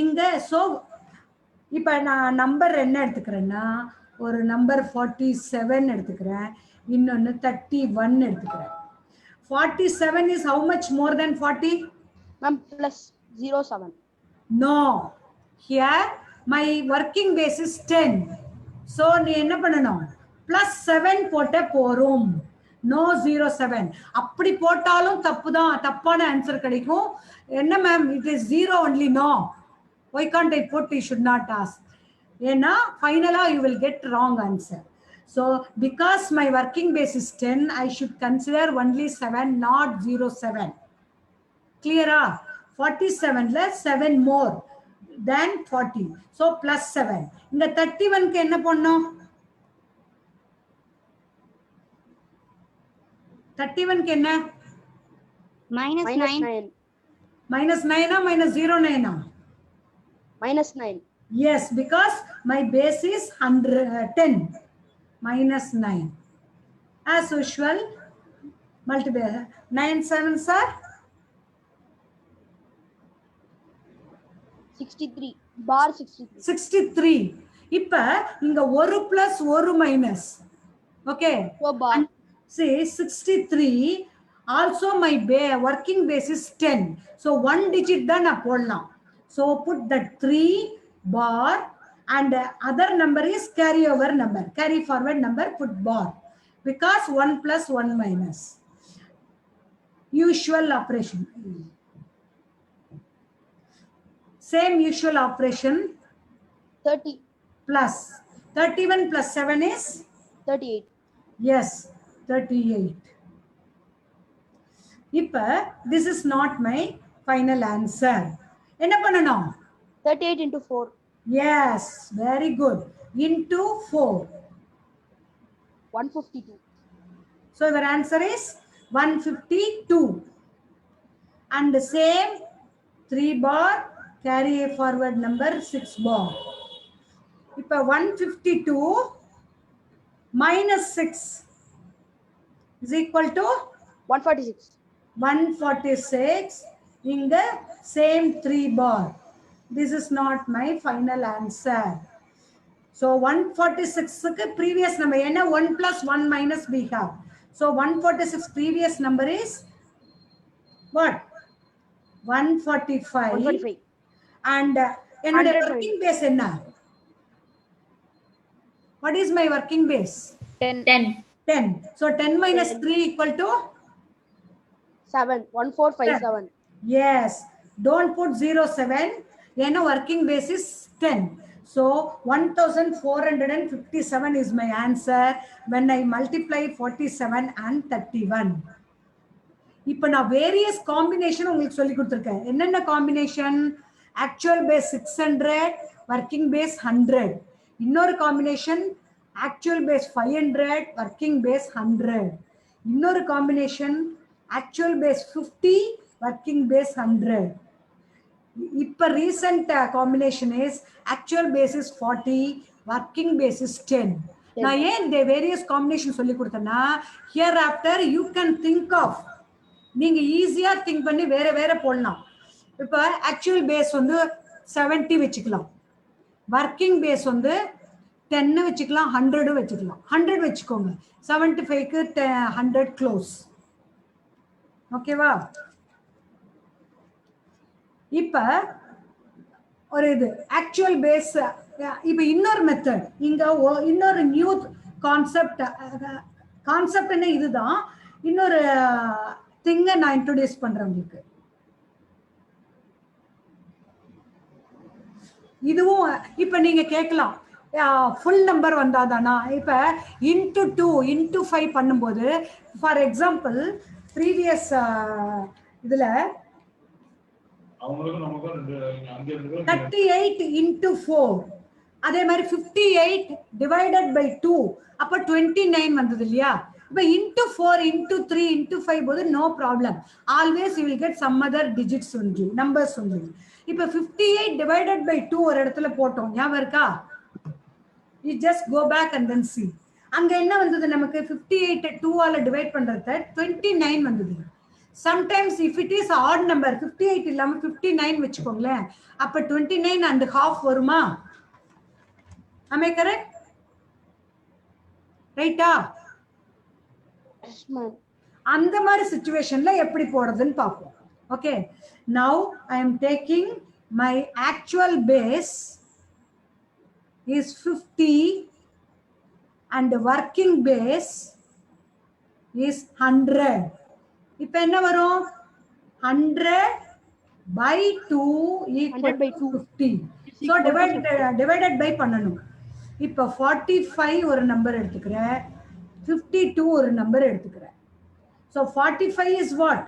இங்க so இப்ப நான் நம்பர் என்ன எடுத்துக்கிறேன்னா ஒரு நம்பர் 47 எடுத்துக்கிறேன், இன்னொன்னு 31 எடுத்துக்கிறேன். 47 is how much more than 40? Ma'am, plus 07. No. Here my working base is 10. So நீ என்ன பண்ணணும்? plus 7 போட்ட போறோம். No 07. அப்படி போட்டாலும் தப்புதான், தப்பான ஆன்சர் கிடைக்கும். என்ன ma'am it is 0 only? No. Why can't I put? You should not ask. ஏன்னா ஃபைனலா you will get wrong answer. So because my working base is 10, I should consider only 7, not 07. Clear? 47 less 7 more than 40. So plus 7. இந்த 31 க்கு என்ன பண்ணோம்? 31 க்கு என்ன? minus minus 9. 9. Minus 9 ah minus 09 ah? Minus 9. Yes, because my base is 10 minus 9. As usual, multiply 9 7s are 63. Bar 63. 63. இப்ப இங்க ஒரு plus ஒரு minus. Okay. So bar. See 63. Also my working base is 10. So one digit தான் நான் போடலாம். So put that 3 bar and other number is carry over number. Carry forward number, put bar. Because 1 plus 1 minus. Usual operation. Same usual operation. 30. Plus 31 plus 7 is? 38. Yes, 38. இப்ப this is not my final answer. என்ன பண்ணணும்? 38 into 4. Yes, very good. Into 4. 152. So your answer is 152. And the same 3 bar, carry a forward number 6 bar. இப்ப 152 minus 6 is equal to 146. 146 in the same 3 bar. This is not my final answer. So 146 previous number, 1 plus 1 minus we have. So 146 previous number is what? 145. 145. And working base enna? What is my working base? 10. 10. So 10 minus 3 equal to? 7. 1457. Yes. Don't put 07. Working base is 10. So 1457 is my answer when I multiply 47 and 31. இப்போ நான் various combination உங்களுக்கு சொல்லி கொடுத்துருக்கேன். என்னென்ன combination? Actual base 600, working base 100. இன்னொரு combination actual base 500, working base 100. இன்னொரு combination actual base 50, working base 100. இப்ப recent combination is actual base is 40, working base is 10. நான் ஏன் இந்த வேரியஸ் காம்பினேஷன் சொல்லி கொடுத்தேன்னா here after you can think of, நீங்க ஈஸியா திங்க் பண்ணி வேற வேற போடலாம். இப்ப ஆக்சுவல் பேஸ் வந்து 70 வச்சுக்கலாம், ஒர்க்கிங் பேஸ் வந்து 10 வச்சுக்கலாம், 100 வச்சுக்கலாம். 100 வச்சுக்கோங்க, 75க்கு 100 க்ளோஸ். ஓகேவா? இப்ப ஒரு இது ஆக்சுவல் பேஸ். இப்ப இன்னொரு மெத்தட், இங்க இன்னொரு நியூ கான்செப்ட் என்ன, இதுதான் இன்னொரு திங்க நான் இன்ட்ரோடியூஸ் பண்றேன் உங்களுக்கு. இதுவும் இப்ப நீங்க கேட்கலாம் ஃபுல் நம்பர் வந்தாதானா? இப்ப இன்டு 2 இன்டு 5 பண்ணும்போது, ஃபார் எக்ஸாம்பிள் ப்ரீவியஸ் இதுல 38 into 4, அதே மாதிரி 58 divided by 2, அப்ப 29 வந்தது இல்லையா? இப்ப into 4 into 3 into 5 போது no problem, always you will get some other digits only, numbers only. இப்ப 58 divided by 2 ஒரு இடத்துல போட்டோம், ஞாபகம் இருக்கா? you just go back and then see. அங்க என்ன வந்தது நமக்கு? 58 2 ஆல டிவைட் பண்றத 29 வந்தது. Sometimes if it is odd number, 58 இல்லாம 59 வச்சுக்கோங்களேன், அப்ப 29 and half வருமா? Am I correct? ரைட்டா? Yes, ma'am. அந்த மாதிரி சிச்சுவேஷன்ல எப்படி போடுறதுன்னு பார்ப்போம். Okay, now I am taking my actual base is 50 and working base is 100. இப்ப என்ன வரும்? 100 by 2 equal to 50. So divided by பண்ணணும். இப்ப 45 ஒரு நம்பர் எடுத்துக்கிறேன், 52 ஒரு நம்பர் எடுத்துக்கிறேன். So 45 is what?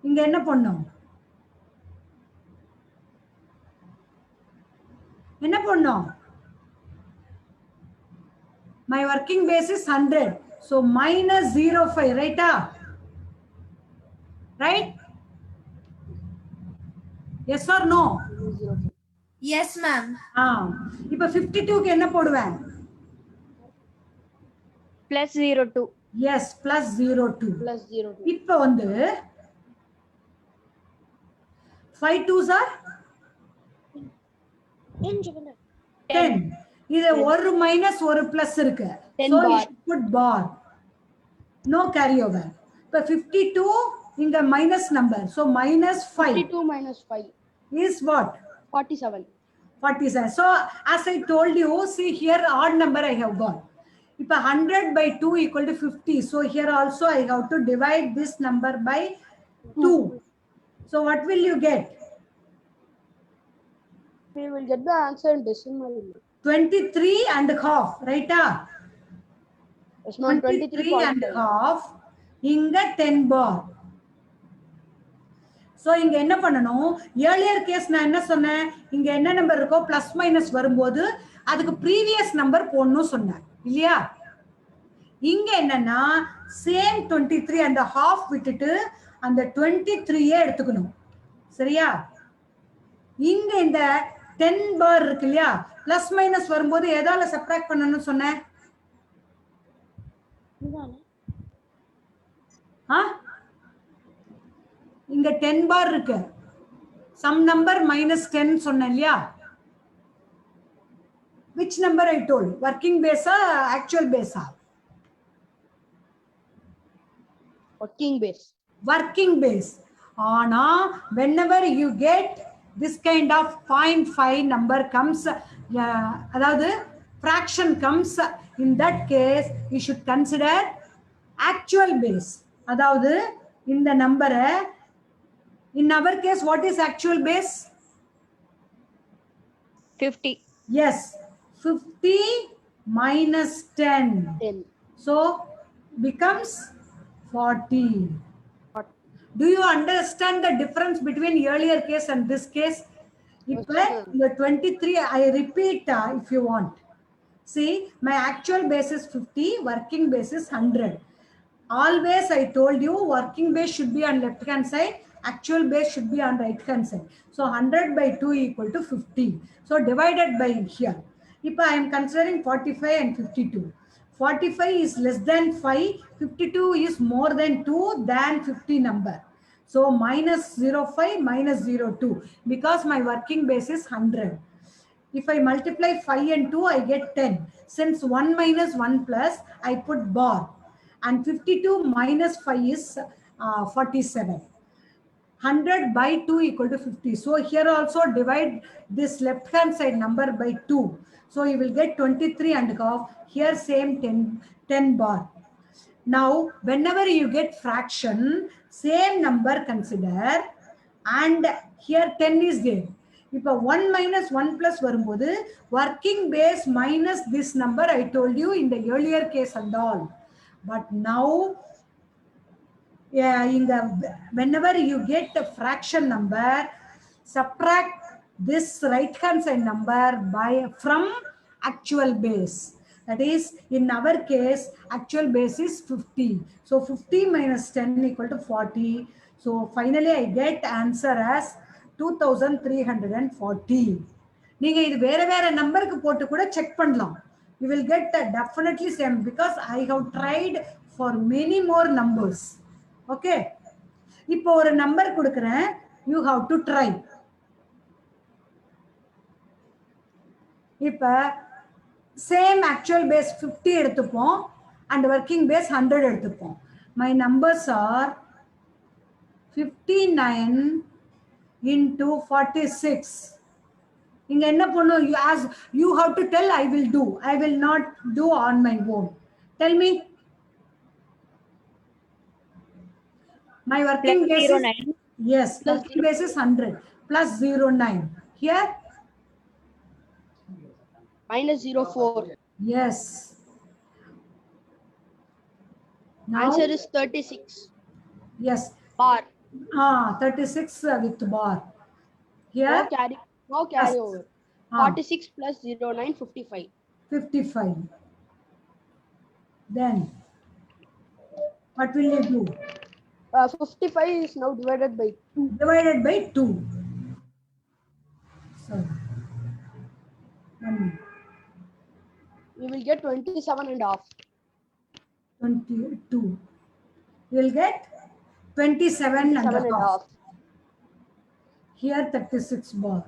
இங்க என்ன பண்ணும்? என்ன பண்ணும்? My working base is 100. So minus 0.5, right? Right? Yes or no? Yes, ma'am. இப்ப 52 க்கு என்ன போடுவேன்? Plus 02. Yes, plus 02. Plus 02. இப்ப வந்து 5 2s are 10. இது ஒரு மைனஸ் ஒரு பிளஸ் இருக்கு. 10 So you bar. should put bar. No carryover. இப்ப 52 இங்க minus number. So minus 5 52 minus 5. is what? 47. 47. So as I told you, see here odd number I have got. If 100 by 2 equal to 50. So here also I have to divide this number by 2. So what will you get? We will get the answer in decimal. 23 and half, right? Yes, ma'am. 23 and 23.5. half. Inga 10 bar. So இங்க என்ன பண்ணணும்? earlier case நான் என்ன சொன்னேன்? இங்க என்ன number இருக்கோ plus minus வரும்போது அதுக்கு previous number போடணும் சொன்னேன். இல்லையா? இங்க என்னன்னா same 23 and half விட்டுட்டு அந்த 23 எடுத்துக்கணும். சரியா? இங்க இந்த 10 bar இருக்கு இல்லையா? plus minus வரும்போது எதால subtract பண்ணனும் சொன்னேன்? இங்க 10 bar இருக்கு. some number minus 10 சொன்னேன் இல்லையா? Which number I told? Working base or actual base? Working base. Working base. Ana whenever you get this kind of 0.5 number comes, அதாவது fraction comes, in that case you should consider actual base. அதாவது இந்த நம்பரை, in our case what is actual base? 50. Yes, 50 minus 10. 10. So becomes 40. Do you understand the difference between earlier case and this case? If the 23, I repeat if you want. See, my actual base is 50, working base is 100. Always I told you working base should be on left hand side, actual base should be on right hand side. So 100 by 2 equal to 50. So divided by here. If I am considering 45 and 52. 45 is less than 5, 52 is more than 2 than 50 number. So minus 0.5 minus 0.2 because my working base is 100. If I multiply 5 and 2, I get 10. Since 1 minus 1 plus, I put bar. And 52 minus 5 is 47. 100 by 2 equal to 50. So here also divide this left hand side number by 2. So you will get 23 and half. Here same 10 bar. Now whenever you get fraction, same number consider, and here 10 is there. If 1 minus 1 plus வரும்போது working base minus this number I told you in the earlier case and all. But now whenever you get a fraction number, subtract this right hand side number from actual base. That is, in our case, actual base is 50. So 50 minus 10 equal to 40. So finally I get answer as 2340. நீங்க இது வேற வேற நம்பருக்கு போட்டு கூட check பண்ணலாம். You will get definitely same because I have tried for many more numbers. Okay. இப்போ ஒரு நம்பர் கொடுக்கிறேன். You have to try. இப்போ same actual base 50 எடுத்துப்போம் and working base 100 எடுத்துப்போம். My numbers are 59 into 46. இங்க என்ன பண்ணும்? You have to tell I will do. I will not do on my own. Tell me. My working base is 09. Yes, working base is 100 plus 09. Here Minus 0.4. yes. Now, Answer is 36. yes. Bar. 36 with bar. Here No carry over. 46 plus 09, 55. 55. Then What will you do? 55 is now divided by 2. Divided by 2. So, We will get 27 and half. 22. You will get 27 and a half. Here 36 bar.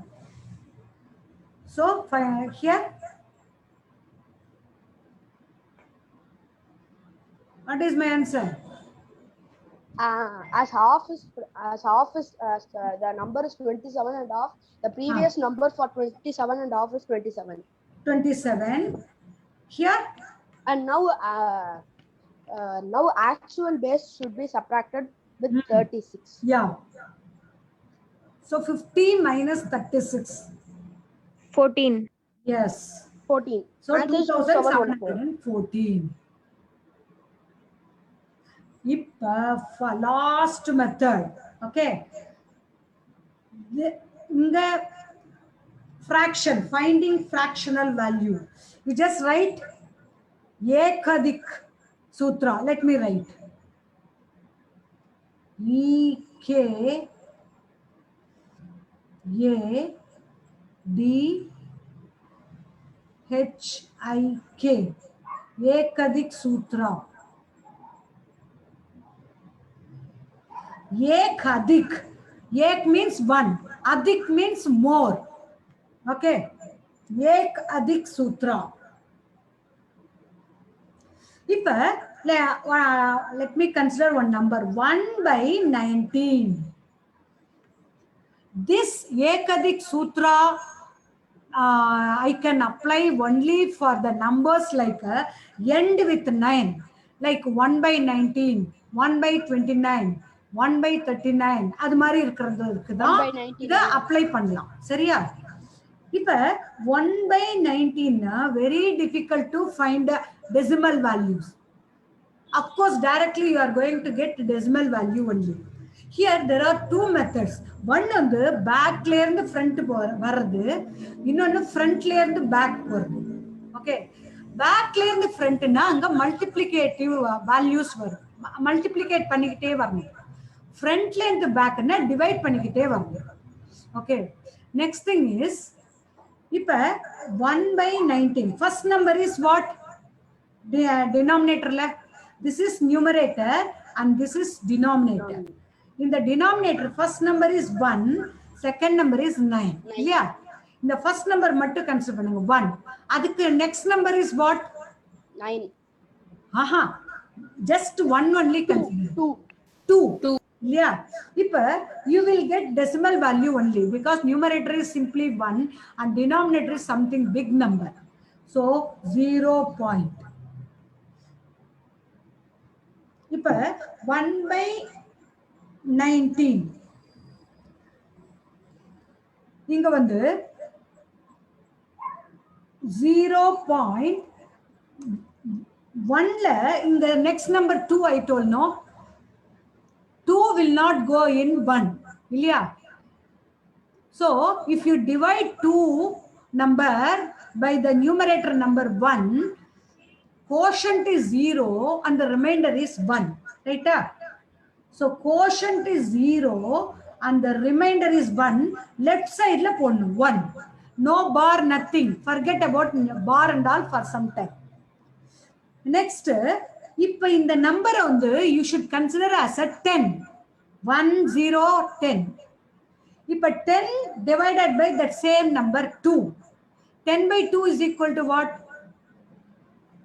So here, what is my answer? As the number is 27 and half. The previous number for 27 and half is 27. 27. Here. And now, now actual base should be subtracted with 36. Yeah. So 50 minus 36. 14. Yes. 14. So 2714. Last method. Okay. The fraction, finding fractional value. You just write Ekadik Sutra. Let me write. E-K A D H-I-K. Ekadik Sutra. Ekadik. Ek means one. Adik means more. Okay. Ekadik Sutra. If let me consider one number. 1 by 19. This Ekadik Sutra I can apply only for the numbers like end with 9, like 1 by 19, 1 by 29, 1 by 39. அது மாதிரி இருக்கிறதுக்கு தான் இத apply பண்ணலாம். சரியா? இப்ப 1 by 19 very difficult to find decimal values. Of course, directly you are going to get decimal value only. Here there are two methods. One on the back layer and the front varadu, innonu front layer and the back varadu. Okay, back layer and the front na anga multiplicative values varum, multiplicate பண்ணிக்கிட்டே வரணும். Front layer and the back na divide பண்ணிக்கிட்டே வரணும். Okay, next thing is இப்ப 1 by 19 first number is what? Denominator la, this is numerator and this is denominator. In the denominator, first number is 1, second number is 9. Yeah. In the first number, mattu consider pannunga 1. Adukku next number is what? 9. Aha. Just one only consider. 2. Yeah. Ipa, you will get decimal value only because numerator is simply 1 and denominator is something big number. So 0 point. Ipa 1 by 19. இங்க வந்து 0.1 ல இந்த next number 2 I told no, 2 will not go in 1 இல்லையா? So if you divide 2 number by the numerator number 1, quotient is 0 and the remainder is 1, right? So quotient is 0 and the remainder is 1. Left side la ponnu 1. No bar, nothing. Forget about bar and all for some time. Next, இப்ப இந்த number வந்து you should consider as a 10. 1, 0, 10. இப்ப 10 divided by that same number 2. 10 by 2 is equal to what?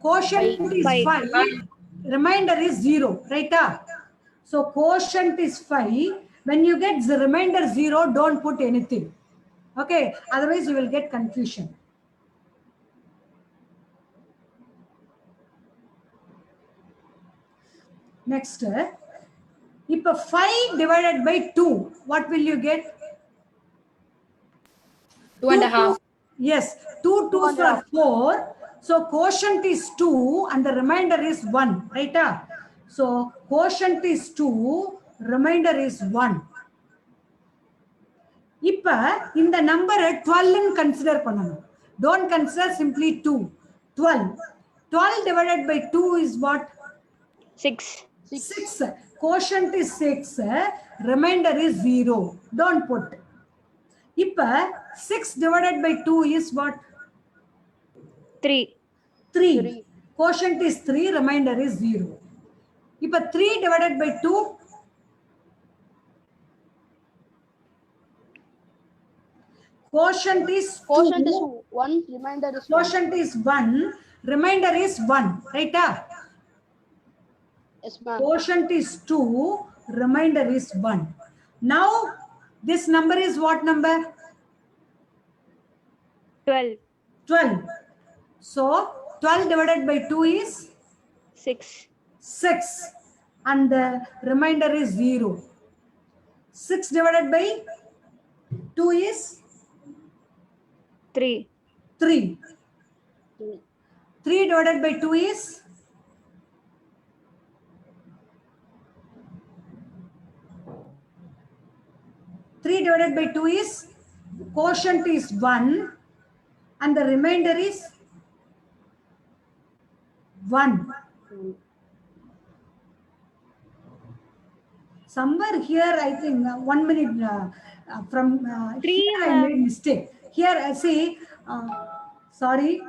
Quotient is 5. Remainder is 0, right? So quotient is 5. When you get the remainder 0, don't put anything. Okay, otherwise you will get confusion. Next, if 5 divided by 2, what will you get? 2.5. Yes, 2 2s are 4. So quotient is 2 and the remainder is 1, right? So quotient is 2, remainder is 1. இப்ப இந்த number 12 ன்னு consider பண்ணணும். Don't consider simply 2. 12. 12 divided by 2 is what? 6. 6. Quotient is 6. Remainder is 0. Don't put. Now, 6 divided by 2 is what? 3. 3. Quotient is 3. Remainder is 0. Now, 3 divided by 2. Quotient is 2. 1. Remainder is 1. Quotient is 1. Remainder is 1. Right? Yes, ma'am. Quotient is 2. Remainder is 1. Now, this number is what number? 12. 12. So, 12 divided by 2 is? 6. 6. And the remainder is 0. 6 divided by 2 is? 3. 3. 3 divided by 2 is? 3 divided by 2 is? Quotient is 1 and the remainder is 1. Somewhere here, I think, 1 minute from 3, here I made mistake. Here, I see, sorry,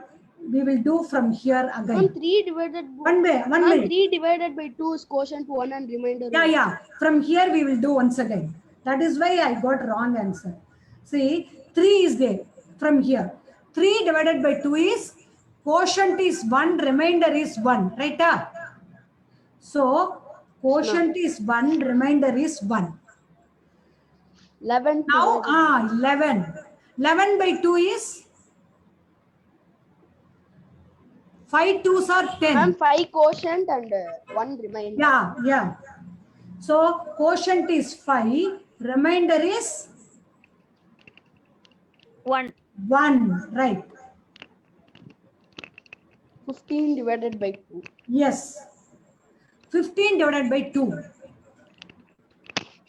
we will do from here again. 3 divided by 1 minute. 3 divided by 2 is quotient 1 and remainder. Yeah. From here we will do once again. That is why I got wrong answer. See, 3 is there from here. 3 divided by 2 is, quotient is 1, remainder is 1. Right? So, quotient is 1, remainder is 1. 11. Now, 11. 11 by 2 is? 5 2s are 10. Ma'am, 5 quotient and 1 remainder. Yeah. So, quotient is 5, remainder is? 1. 1, right. 15 divided by 2. Yes. 15 divided by 2.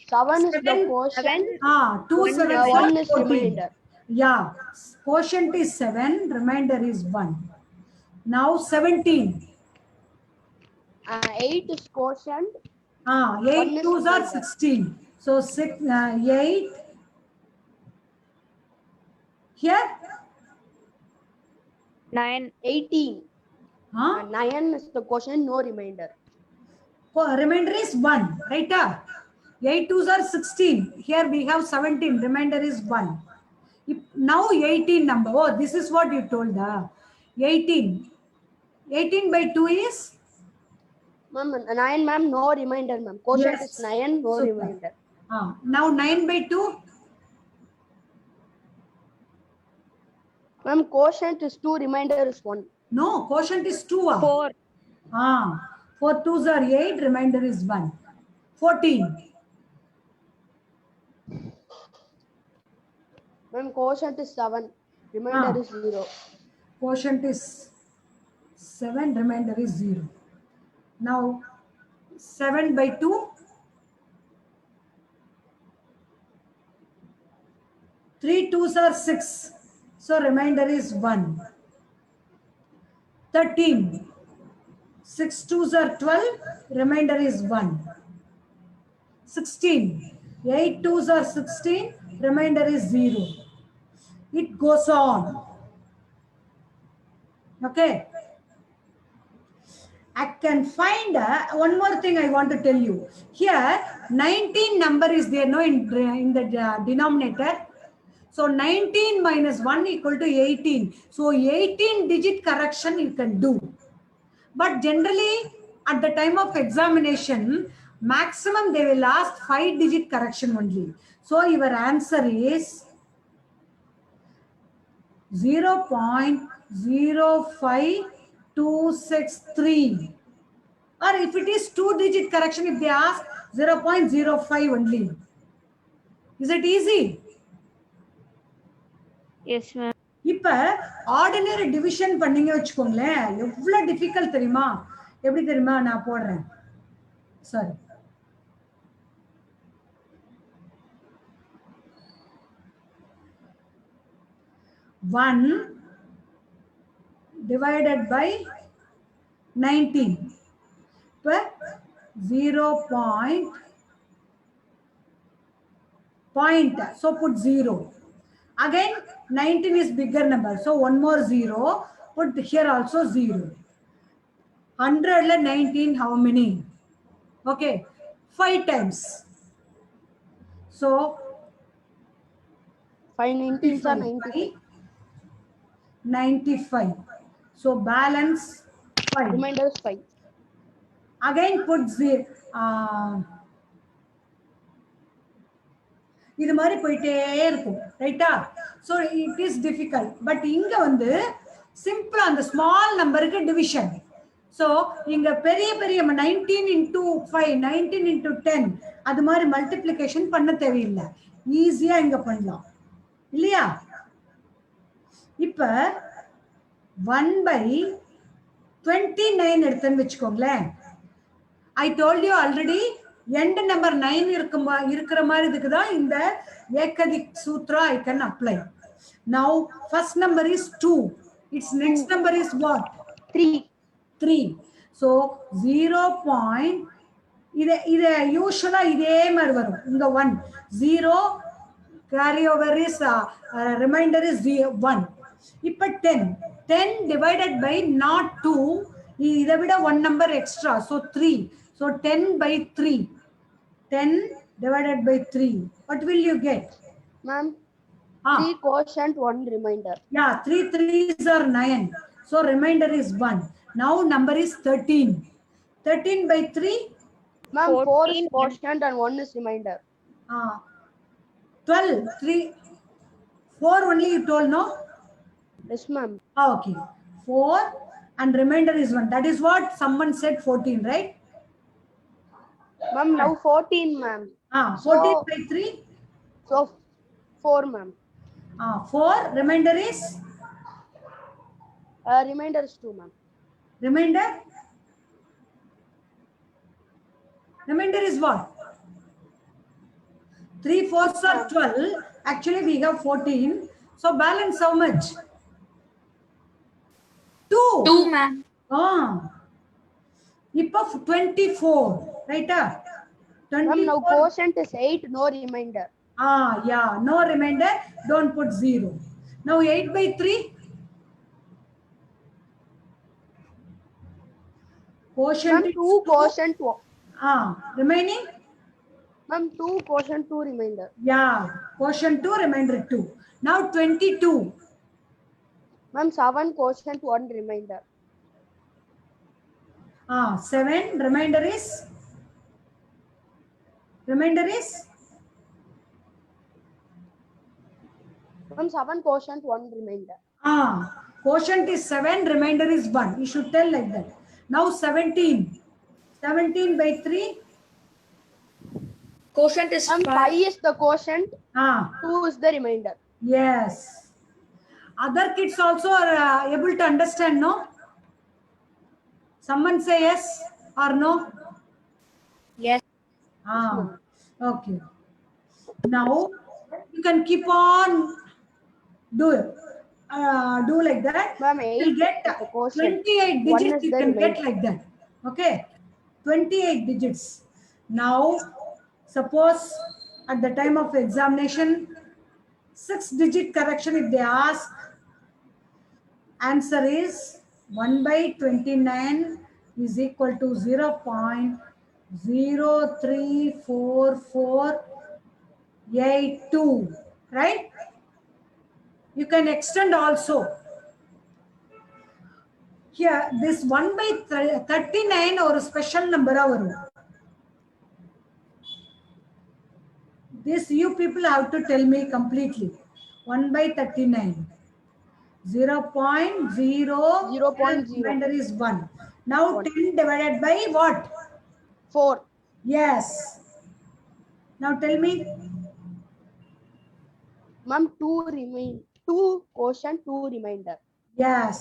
7 is the quotient. 2 7 1 is 14. remainder. Yeah. Quotient is 7, remainder is 1. Now 17. 8 is quotient. 8 2s are 16. So 8. Here? 9. 18. 9 is the quotient, no remainder. Remainder is 1, right? 8 2s are 16. Here we have 17. Remainder is 1. Now 18 number. Oh, this is what you told. 18. 18 by 2 is? Ma'am, 9, ma'am, no remainder, ma'am. Quotient Yes. is 9, no Super. remainder. Now 9 by 2? Ma'am, quotient is 2, remainder is 1. No, quotient is 2. 4. 4 2s are 8, remainder is 1. 14. Ma'am, quotient is 7, remainder is 0. Quotient is 7, remainder is 0. Now 7 by 2? 3 2s are 6. So remainder is 1. 13. 6 2s are 12. Remainder is 1. 16. 8 2s are 16. Remainder is 0. It goes on. Okay. I can find one more thing I want to tell you. Here, 19 number is there, no, in the denominator. So 19 minus 1 equal to 18. So 18 digit correction you can do. But generally, at the time of examination, maximum they will ask 5 digit correction only. So your answer is 0.05263. Or if it is 2 digit correction, if they ask 0.05 only. Is it easy? Yes, ma'am. இப்ப ordinary division பண்ணீங்க வச்சுக்கோங்களேன், எவ்வளவு difficult தெரியுமா? எப்படி தெரியுமா? நான் போடுறேன். Sorry. One divided by 19. இப்ப 0 point, so put 0. Again 19 is bigger number, so one more 0, put here also 0. 100 19 how many? Okay, 5 times. So 5 19s are 95. 95. 95. So balance 5. Remainder is 5. Again put the இது மாதிரி போயிட்டே இருக்கும் ரைட்டா. So it is difficult. But இங்க வந்து சிம்பிளா அந்த small நம்பருக்கு டிவிஷன். ஸோ இங்க பெரிய பெரிய 19 into 5, 19 into 10 அது மாதிரி மல்டிப்ளிகேஷன் பண்ண தேவையில்லை, ஈஸியா இங்க பண்ணலாம் இல்லையா. இப்ப 1/29 எடுத்துன்னு வச்சுக்கோங்களேன். I told you already end number 9 இருக்கிற மாதிரி இதுக்கு தான் இந்த ஏகதிக் சூத்ரா I can apply. Now first number is 2, its next number is what? 3. So 0 point, இது யூசுவலா இதே மாதிரி வரும். இங்க 1 0 carry over is remainder is 1. இப்ப 10 divided by not 2, இதை விட 1 number extra, so 3. So 10/3. 10 divided by 3. What will you get? Ma'am, 3 quotient, 1 remainder. Yeah, 3 3s are 9. So remainder is 1. Now number is 13. 13/3. Ma'am, 4 is quotient and 1 is remainder. 12. 3. 4 only you told, no? Yes, ma'am. Okay. 4 and remainder is 1. That is what someone said 14, right? Ma'am, now 14, ma'am. 14/3. So 4, ma'am. 4, remainder is? Remainder is 2, ma'am. Remainder? Remainder is what? 3 4s are 12. Actually, we have 14. So balance how much? 2. 2, ma'am. Ipa 24. Right? 24. Ma'am, now quotient is 8, no remainder. Yeah, no remainder. Don't put 0. Now 8/3. Quotient. Ma'am, 2 quotient. Remaining? Ma'am, 2 quotient, 2 remainder. Yeah, quotient 2, remainder 2. Now 22. Ma'am, 7 quotient, 1 remainder. 7, remainder is? Remainder is? Ma'am, 7 quotient, 1 remainder. Quotient is 7, remainder is 1. You should tell like that. Now 17. 17/3. Quotient is 5. 5 is the quotient. 2 is the remainder. Yes. Other kids also are able to understand, no? Someone say yes or no? Yes. Okay. Now you can keep on do like that. Ma'am, 8 You'll get is the quotient. 28 1 digits. is You the can get remainder. like that. Okay, 28 digits. Now suppose at the time of examination 6-digit correction if they ask, answer is 1/29 is equal to 0.034482, right? You can extend also. Here this 1/39 or a special number avaru. This you people have to tell me completely. 1/39. 0.0. 0.0. Remainder is 1. Now 10 divided by what? 4. Yes. Now tell me. Ma'am, 2 quotient, 2 remainder. Yes.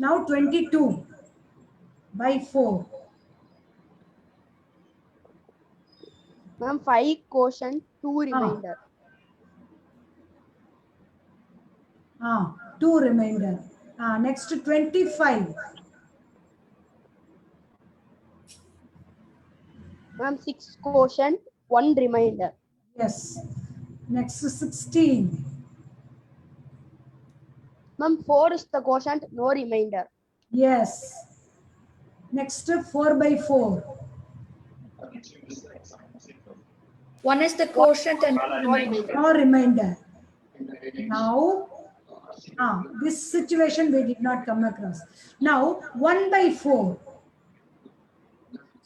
Now 22/4. Ma'am, 5 quotient, 2 remainder. 2 remainder. Next 25. Ma'am, 6 quotient, 1 remainder. Yes. Next is 16. Ma'am, 4 is the quotient, no remainder. Yes. Next 4 by 4. 1 is the quotient and 2 No remainder. remainder. No remainder. Now, this situation we did not come across. Now, 1 by 4.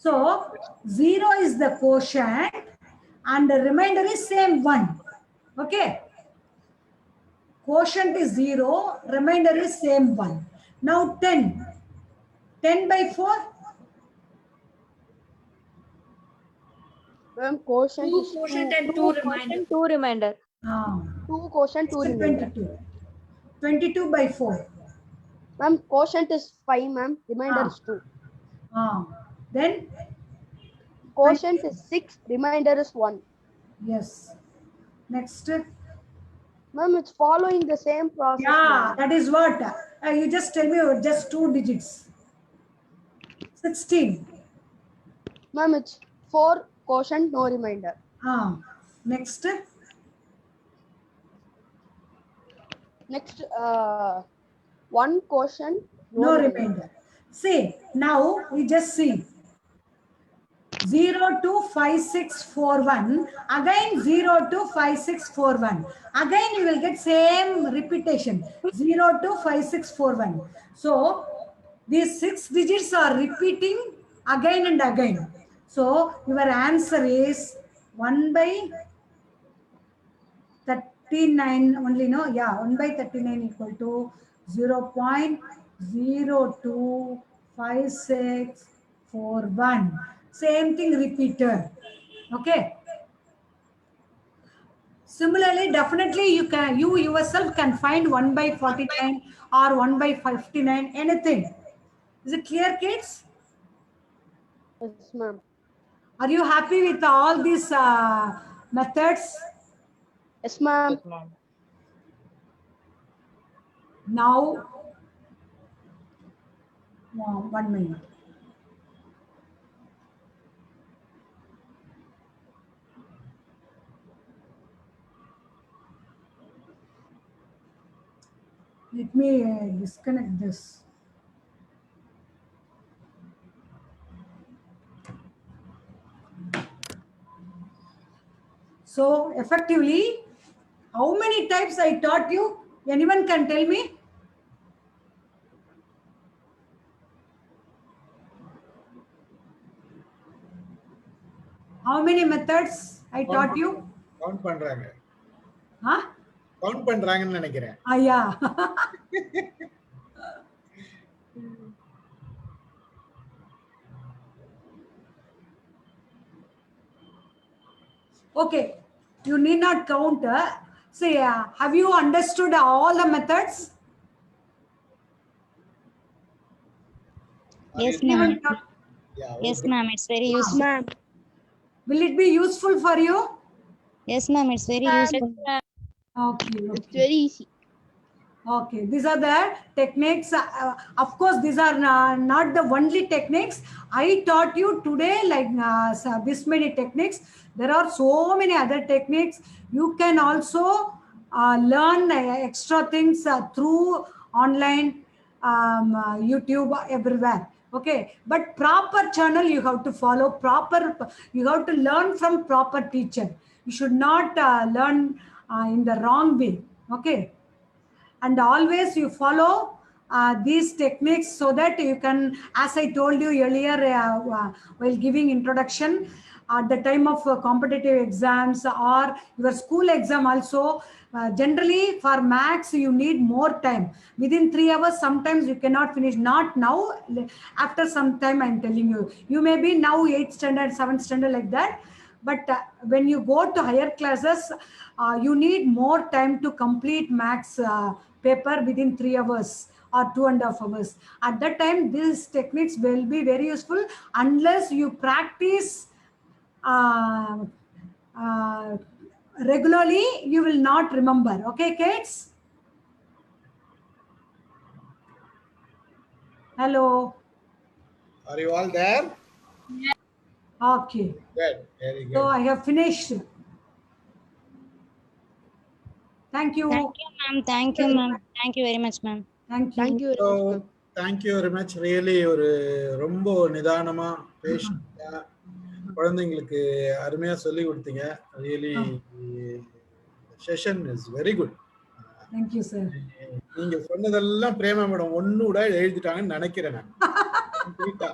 So, 0 is the quotient and the remainder is same 1. Okay. Quotient is 0, remainder is same 1. Now, 10. 10 by 4. Ma'am, quotient 2 is quotient 2. and 2 remainder. 2 remainder. Ah, 2 quotient, 2 it's remainder. 22. 22 by 4. Ma'am, quotient is 5, ma'am. Remainder is 2. Then, Quotient is 6. Remainder is 1. yes. Next. Ma'am, it's following the same process. Yeah, ma'am. that is what. You just tell me just 2 digits. 16. Ma'am, it's 4 quotient, no remainder. Next. Next, 1 quotient, No remainder. See, now we just see. 0 to 5641. Again 0 to 5641. Again you will get same repetition. 0 to 5641. So these 6 digits are repeating again and again. So your answer is 1 by 39 only, no? Yeah, 1 by 39 equal to 0.025641. Same thing repeated. Okay. Similarly, definitely you yourself can find 1 by 49 or 1 by 59, anything. Is it clear, kids? Yes, ma'am. Are you happy with all these methods? Yes, ma'am. Now, 1 minute. Let me disconnect this. So effectively, how many types I taught you? Anyone can tell me? How many methods I taught you? Count பண்றாங்க. Huh? Count பண்றாங்கன்னு நினைக்கிறேன். Yeah. Okay, you need not count. Say, have you understood all the methods? Yes, ma'am. Yeah, Yes, okay. ma'am. It's very useful. Ma'am. Will it be useful for you? Yes, ma'am. It's very useful. Okay. It's very easy. Okay, these are the techniques. Of course, these are not the only techniques. I taught you today like this many techniques. There are so many other techniques. You can also learn extra things through online, YouTube, everywhere. Okay, but proper channel you have to follow. You have to learn from proper teacher. You should not learn in the wrong way. Okay. And always you follow these techniques so that you can, as I told you earlier while giving introduction, at the time of competitive exams or your school exam also, generally for maths you need more time. Within 3 hours sometimes you cannot finish. Not now, after some time I'm telling you. You may be now 8th standard, 7th standard like that. But when you go to higher classes, you need more time to complete maths paper within 3 hours or 2.5 hours. At that time, these techniques will be very useful. Unless you practice regularly, you will not remember. Okay, kids? Hello. Are you all there? Okay. Good. Very So good. I have finished. Thank you. Thank you, ma'am. Thank you, ma'am. Thank you very much, ma'am. Thank you. Thank you very much, ma'am. Thank you very much. Really ஒரு ரொம்ப நிதானமா பேஷண்டா குழந்தைங்களுக்கு அருமையா சொல்லி கொடுத்தீங்க. Really session is very good. Thank you, sir. நீங்க சொன்னதெல்லாம் Prema madam ஒண்ணுட எழுதிட்டாங்கன்னு நினைக்கிறேன் நான். கம்ப்ளீட்டா.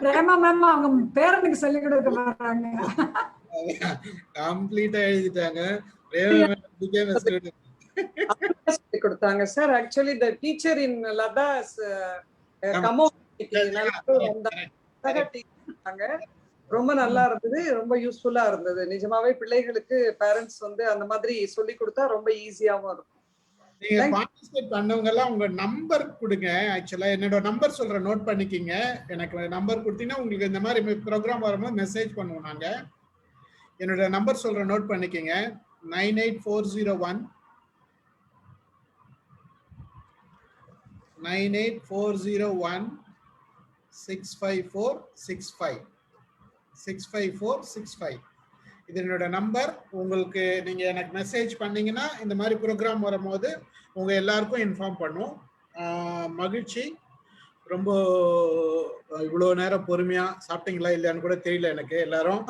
பிரேமா மேம் அவங்க பேரனுக்கு சொல்லி கொடுக்க போறாங்க. கம்ப்ளீட்டா எழுதிட்டாங்க. Prema madam became a student. கொடுத்தாங்க sir. Actually the teacher in Latha's ரொம்ப நல்லா இருந்தது, ரொம்ப யூஸ்ஃபுல்லா இருந்தது. நிஜமாவே பிள்ளைகளுக்கு பேரண்ட்ஸ் வந்து அந்த மாதிரி சொல்லி கொடுத்தா ரொம்ப ஈஸியாவும் இருக்கும். நீங்க பார்ட்டிசிபேட் பண்ணவங்க எல்லாம் உங்க நம்பர் கொடுங்க. ஆக்சுவலா என்னோட நம்பர் சொல்ற நோட் பண்ணிக்கிங்க. எனக்கு நம்பர் கொடுத்தீங்கன்னா உங்களுக்கு இந்த மாதிரி ப்ரோக்ராம் வரும்போது மெசேஜ் பண்ணுவோம் நாங்க. என்னோட நம்பர் சொல்ற நோட் பண்ணிக்கிங்க. 98401 65465 65465. இது என்னோட நம்பர். உங்களுக்கு நீங்க எனக்கு மெசேஜ் பண்ணீங்கன்னா இந்த மாதிரி ப்ரோக்ராம் வரும்போது உங்க எல்லாருக்கும் இன்ஃபார்ம் பண்ணும். மகிழ்ச்சி. ரொம்ப இவ்வளோ நேரம் பொறுமையா சாப்பிட்டீங்களா இல்லையான்னு கூட தெரியல எனக்கு. எல்லாரும்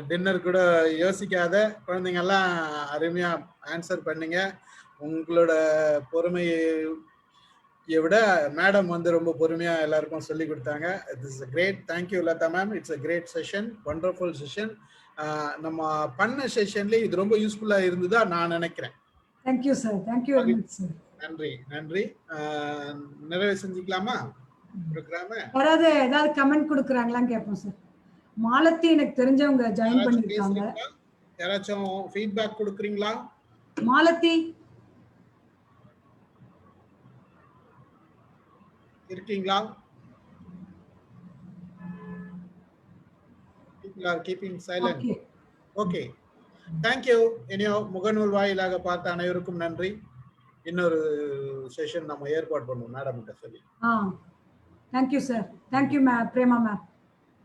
டின்னர் கூட யோசிக்காத குழந்தைங்கெல்லாம் அருமையா ஆன்சர் பண்ணீங்க. உங்களோட பொறுமையை விட மேடம் வந்து ரொம்ப பொறுமையா எல்லாருக்கும் சொல்லி கொடுத்தாங்க. This is a great. Thank you Lata ma'am. It's a great session. Wonderful session. நம்ம பண்ண செஷன்ல இது ரொம்ப யூஸ்ஃபுல்லா இருந்ததா நான் நினைக்கிறேன். Thank you sir. Thank you very much sir. நன்றி நன்றி. நிறைவு செஞ்சுக்கலாமா ப்ரோக்ராம்? ஏதாவது கமெண்ட் கொடுக்குறாங்களான்னு கேட்போம் சார். மாலத்தி எனக்கு தெரிஞ்சவங்க ஜாயின் பண்ணிருக்காங்க. யாராச்சும் ஃபீட்பேக் கொடுக்குறீங்களா? மாலத்தி இருக்கீங்களா? People are keeping silent. Okay. Thank you. இனியோ முகநூல் வாயிலாக பார்த்த அனைவருக்கும் நன்றி. இன்னொரு செஷன் நம்ம ஏற்பாடு பண்ணுவோம் மேடம் கிட்ட சொல்லி. Thank you sir. Thank you Prema ma'am.